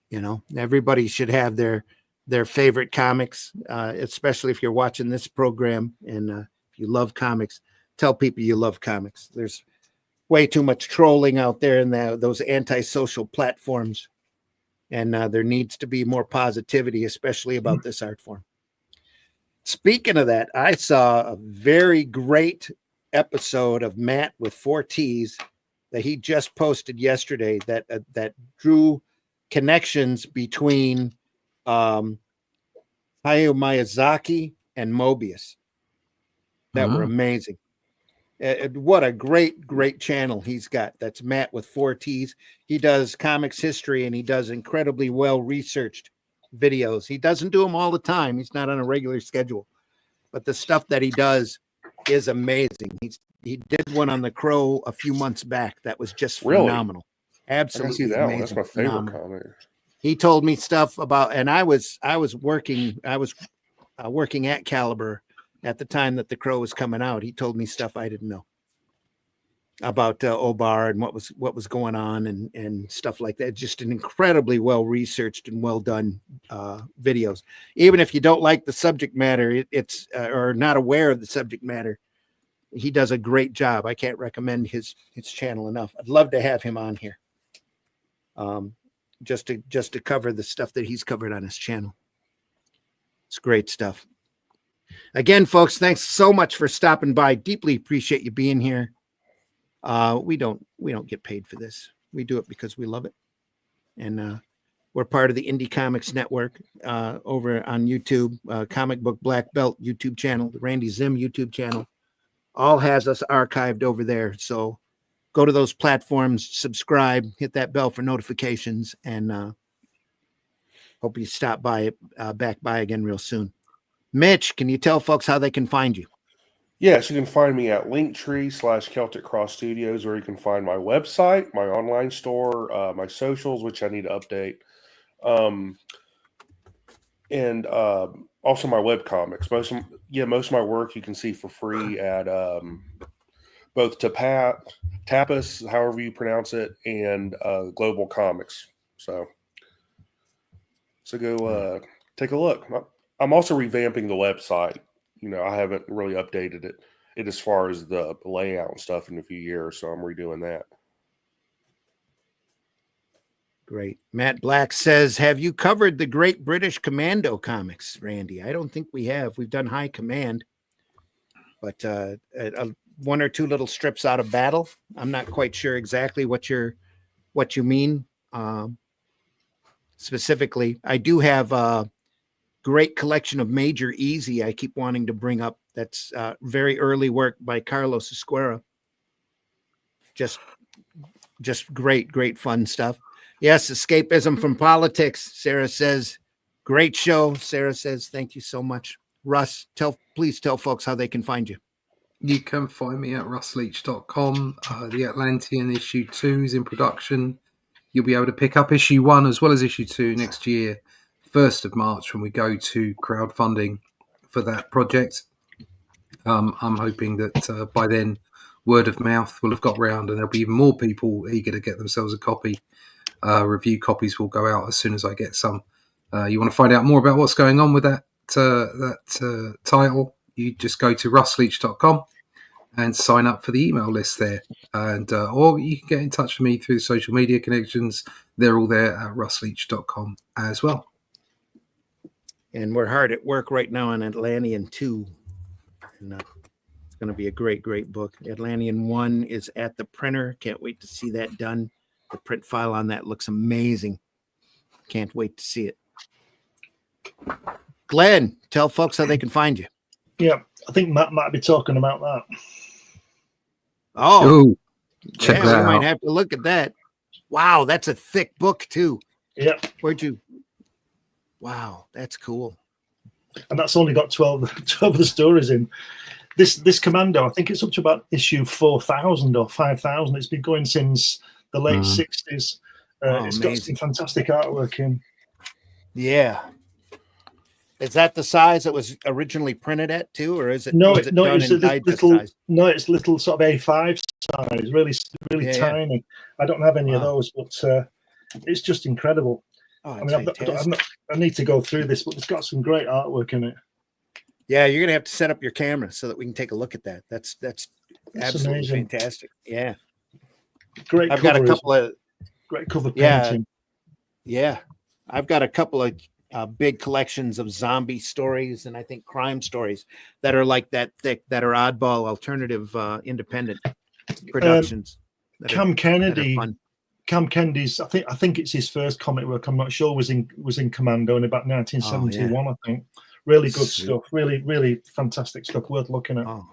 You know, everybody should have their favorite comics, especially if you're watching this program. And if you love comics, tell people you love comics. There's way too much trolling out there in those antisocial platforms. And there needs to be more positivity, especially about this art form. Speaking of that, I saw a very great episode of Matt with 4 T's that he just posted yesterday that drew connections between Hayao Miyazaki and Mobius that were amazing. What a great channel he's got. That's Matt with 4 T's. He does comics history, and he does incredibly well-researched videos. He doesn't do them all the time. He's not on a regular schedule, but the stuff that he does is amazing. He did one on the Crow a few months back that was just phenomenal. Absolutely I can see that amazing. one. That's my favorite Phenomenal. comic. He told me stuff about, and I was working at Caliber at the time that the Crow was coming out. He told me stuff I didn't know. Obar and what was going on and stuff like that. Just an incredibly well researched and well done videos. Even if you don't like the subject matter, it's or not aware of the subject matter, he does a great job. I can't recommend his channel enough. I'd love to have him on here, just to cover the stuff that he's covered on his channel. It's great stuff. Again, folks, thanks so much for stopping by. Deeply appreciate you being here. We don't get paid for this. We do it because we love it. And we're part of the Indie Comics Network over on YouTube, Comic Book Black Belt YouTube channel, the Randy Zim YouTube channel. All has us archived over there. So go to those platforms, subscribe, hit that bell for notifications, and hope you stop by back by again real soon. Mitch, can you tell folks how they can find you? Yes, you can find me at Linktree/Celtic Cross Studios, where you can find my website, my online store, my socials, which I need to update, and also my webcomics. Most of my work you can see for free at both Tapas, however you pronounce it, and Global Comics. So go take a look. I'm also revamping the website. I haven't really updated it as far as the layout and stuff in a few years, so I'm redoing that. Great. Matt Black says, have you covered the Great British Commando comics, Randy? I don't think we have. We've done High Command, but one or two little strips out of battle. I'm not quite sure exactly what you mean specifically. I do have a great collection of Major Easy I keep wanting to bring up. That's very early work by Carlos Esquerra. Just great fun stuff. Yes, escapism from politics. Sarah says, great show. Sarah says, thank you so much. Russ, please tell folks how they can find you. You can find me at russleach.com. The Atlantean issue 2 is in production. You'll be able to pick up issue 1 as well as issue 2 next year, 1st of March, when we go to crowdfunding for that project. I'm hoping that by then word of mouth will have got round and there'll be even more people eager to get themselves a copy. Review copies will go out as soon as I get some. You want to find out more about what's going on with that title, you just go to russleach.com and sign up for the email list there. And or you can get in touch with me through social media connections. They're all there at russleach.com as well. And we're hard at work right now on Atlantean 2. And it's going to be a great book. Atlantean 1 is at the printer. Can't wait to see that done. The print file on that looks amazing. Can't wait to see it. Glenn, tell folks how they can find you. Yeah, I think Matt might be talking about that. Oh, ooh, check that we out. might have to look at that. Wow, that's a thick book too. Yeah. Wow, that's cool. And that's only got 12 of the stories in. This Commando, I think it's up to about issue 4,000 or 5,000. It's been going since the late 60s. It's got some fantastic artwork in. Yeah. Is that the size it was originally printed at too, or is it? No, it's it's little sort of A5 size, really tiny. Yeah. I don't have any of those, but it's just incredible. Oh, I mean, I need to go through this, but it's got some great artwork in it. Yeah, you're gonna have to set up your camera so that we can take a look at that. That's absolutely amazing. Fantastic. Yeah, great. I've got a couple of great cover painting. Yeah, I've got a couple of big collections of zombie stories and I think crime stories that are like that thick, that are oddball, alternative, independent productions. Cam Kennedy's, I think it's his first comic work. I'm not sure was in Commando in about 1971. I think really good stuff. Really fantastic stuff. Worth looking at. Oh,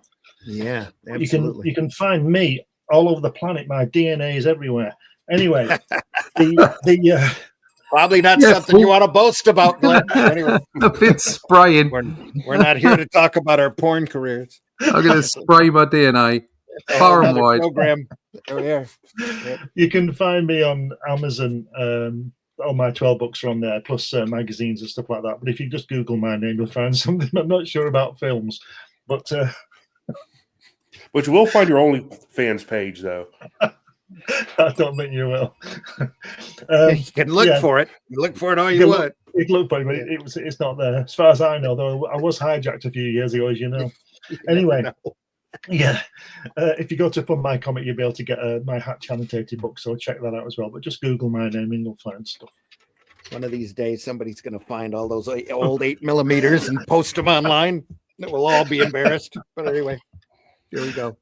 yeah, absolutely. You can find me all over the planet. My DNA is everywhere. Anyway, the probably not something you want to boast about, Glenn. Anyway, a bit spraying. We're not here to talk about our porn careers. I'm going to spray my DNA far and wide. Program. Oh, yeah. Yep. You can find me on Amazon. All my 12 books are on there, plus magazines and stuff like that. But if you just Google my name, you'll find something. I'm not sure about films, but Which will find your OnlyFans page, though. I don't think you will. You can look for it. Look for it all you want. It looked funny, but it's not there. As far as I know, though, I was hijacked a few years ago, as you know. Anyway, yeah. If you go to Fund My Comic, you'll be able to get my Hatch annotated book, so check that out as well. But just Google my name and you'll find stuff. One of these days, somebody's going to find all those old 8mm and post them online. It will all be embarrassed. But anyway, here we go.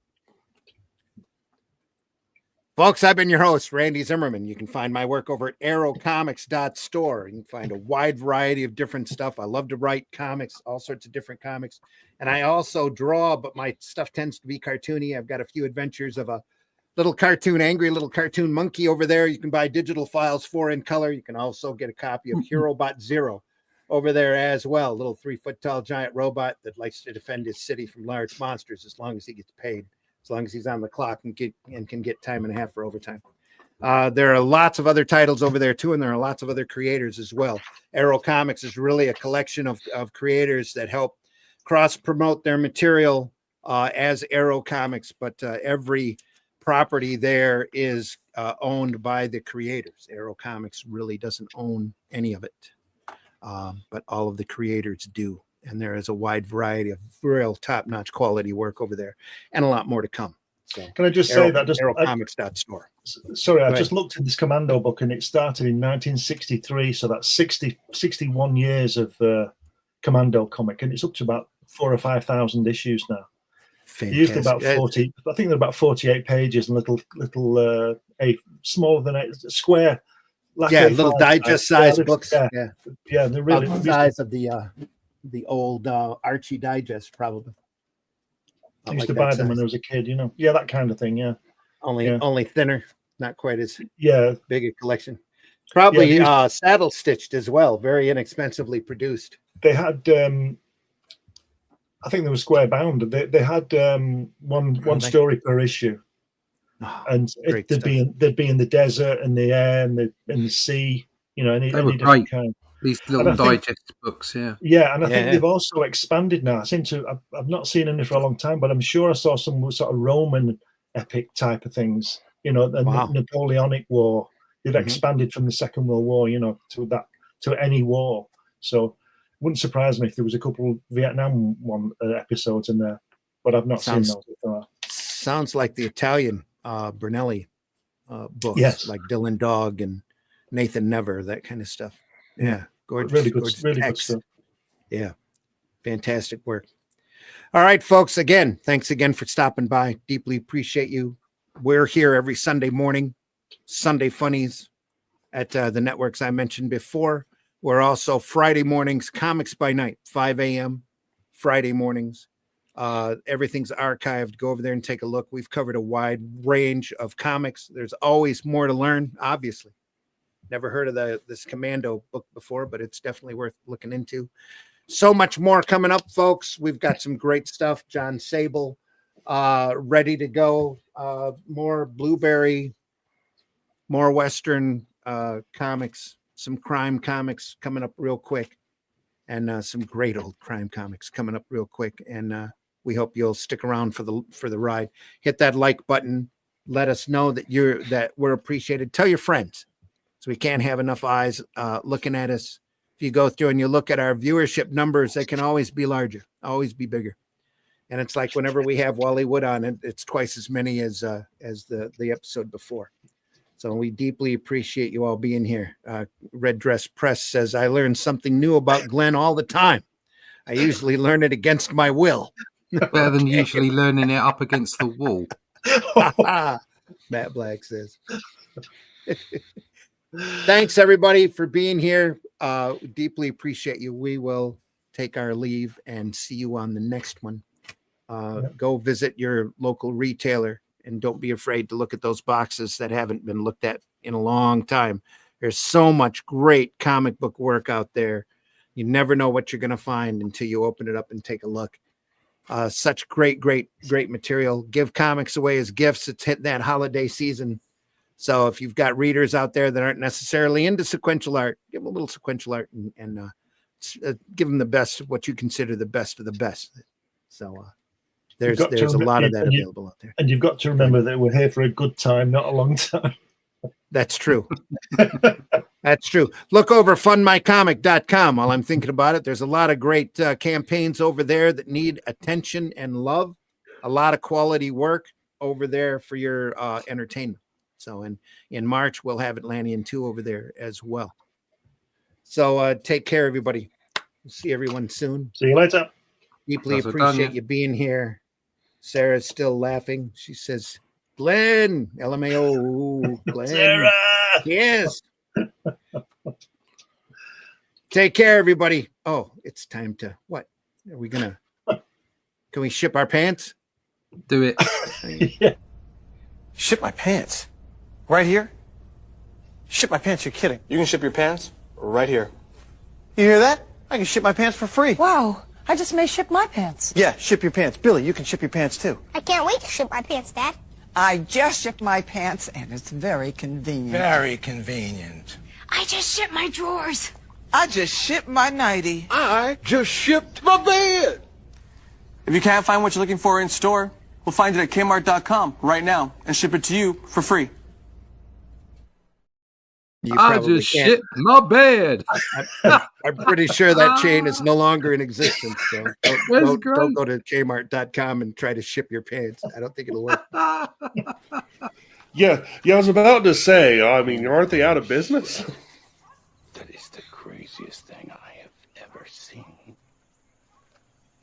Folks, I've been your host, Randy Zimmerman. You can find my work over at arrowcomics.store. You can find a wide variety of different stuff. I love to write comics, all sorts of different comics. And I also draw, but my stuff tends to be cartoony. I've got a few adventures of a angry little cartoon monkey over there. You can buy digital files 4 in color. You can also get a copy of Herobot Zero over there as well. A little 3-foot tall giant robot that likes to defend his city from large monsters as long as he gets paid. As long as he's on the clock and can get time and a half for overtime. There are lots of other titles over there too, and there are lots of other creators as well. Arrow Comics is really a collection of creators that help cross-promote their material as Arrow Comics, but every property there is owned by the creators. Arrow Comics really doesn't own any of it, but all of the creators do. And there is a wide variety of real top-notch quality work over there, and a lot more to come. So, can I just say that arrowcomics.store. Sorry, I just looked at this Commando book, and it started in 1963, so that's 61 years of Commando comic, and it's up to about 4,000 or 5,000 issues now. Fantastic. Usually about 40. I think they're about 48 pages and little smaller than a square. Like little digest-sized books. Yeah, they're really about the size of the old Archie Digest, probably. I used to buy them when I was a kid, Yeah, that kind of thing, yeah. Only thinner, not quite as big a collection. Probably saddle stitched as well, very inexpensively produced. They had I think they were square bound. They had one story per issue. And they'd be in the desert and the air and the sea, any different kind. These little digest books, yeah. Yeah, and I think they've also expanded now. I've not seen any for a long time, but I'm sure I saw some sort of Roman epic type of things. The Napoleonic War. They've expanded from the Second World War, to any war. So, wouldn't surprise me if there was a couple of Vietnam episodes in there, but I've not seen those. Sounds like the Italian Brunelli books, like Dylan Dog and Nathan Never, that kind of stuff. Yeah. Gorgeous, really good stuff. Yeah, fantastic work. All right, folks. Thanks again for stopping by. Deeply appreciate you. We're here every Sunday morning, Sunday Funnies at the networks I mentioned before. We're also Friday mornings, Comics by Night, 5 a.m. Friday mornings. Everything's archived. Go over there and take a look. We've covered a wide range of comics. There's always more to learn, obviously. Never heard of this Commando book before, but it's definitely worth looking into. So much more coming up, folks. We've got some great stuff. John Sable ready to go. More Blueberry, more Western comics, some crime comics coming up real quick, and some great old crime comics coming up real quick. And we hope you'll stick around for the ride. Hit that like button. Let us know that we're appreciated. Tell your friends. So we can't have enough eyes looking at us. If you go through and you look at our viewership numbers, they can always be larger, always be bigger. And it's like whenever we have Wally Wood on, it's twice as many as the episode before. So we deeply appreciate you all being here. Red Dress Press says, I learn something new about Glenn all the time. I usually learn it against my will. Better than usually learning it up against the wall. Matt Black says. Thanks, everybody, for being here. Deeply appreciate you. We will take our leave and see you on the next one. Go visit your local retailer and don't be afraid to look at those boxes that haven't been looked at in a long time. There's so much great comic book work out there. You never know what you're going to find until you open it up and take a look. Such great material. Give comics away as gifts. It's hit that holiday season. So if you've got readers out there that aren't necessarily into sequential art, give them a little sequential art and give them the best, what you consider the best of the best. So There's got to a lot of remember- that available out there. And you've got to remember that we're here for a good time, not a long time. That's true. That's true. Look over fundmycomic.com while I'm thinking about it. There's a lot of great campaigns over there that need attention and love. A lot of quality work over there for your entertainment. So in March, we'll have Atlantean 2 over there as well. So take care, everybody. We'll see everyone soon. See you later. Deeply That's appreciate done, you being here. Sarah's still laughing. She says, Glenn, LMAO, Glenn. Sarah! Yes. Take care, everybody. Oh, it's time to what? Are we gonna? Can we ship our pants? Do it. Yeah. Ship my pants? Right here? Ship my pants? You're kidding. You can ship your pants right here. You hear that? I can ship my pants for free. Wow, I just may ship my pants. Yeah, ship your pants. Billy, you can ship your pants too. I can't wait to ship my pants, Dad. I just shipped my pants, and it's very convenient. Very convenient. I just shipped my drawers. I just shipped my nightie. I just shipped my bed. If you can't find what you're looking for in store, we'll find it at Kmart.com right now and ship it to you for free. You I probably just can't. shit my bed. I'm pretty sure that chain is no longer in existence. So don't great. go to Kmart.com and try to ship your pants. I don't think it'll work. Yeah, I was about to say, I mean, aren't they out of business? That is the craziest thing I have ever seen.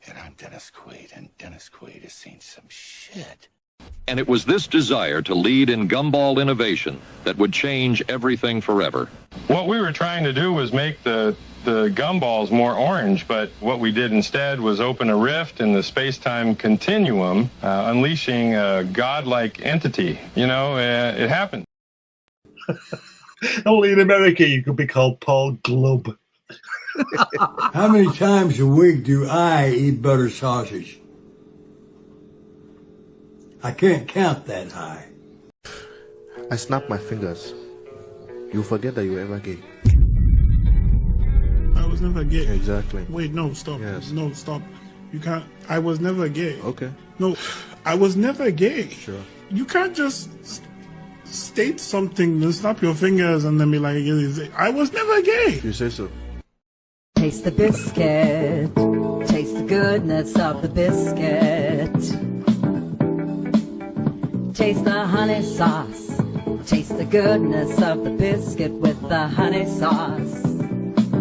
And I'm Dennis Quaid, and Dennis Quaid has seen some shit. And it was this desire to lead in gumball innovation that would change everything forever. What we were trying to do was make the gumballs more orange, but what we did instead was open a rift in the space-time continuum, unleashing a godlike entity. You know, it happened. Only in America you could be called Paul Glub. How many times a week do I eat butter sausage? I can't count that high. I snap my fingers. You forget that you were ever gay. I was never gay. Exactly. Wait, no, stop. Yes. No, stop. You can't. I was never gay. Okay. No, I was never gay. Sure. You can't just state something and snap your fingers and then be like, I was never gay. You say so. Taste the biscuit. Taste the goodness of the biscuit. Taste the honey sauce. Taste the goodness of the biscuit with the honey sauce.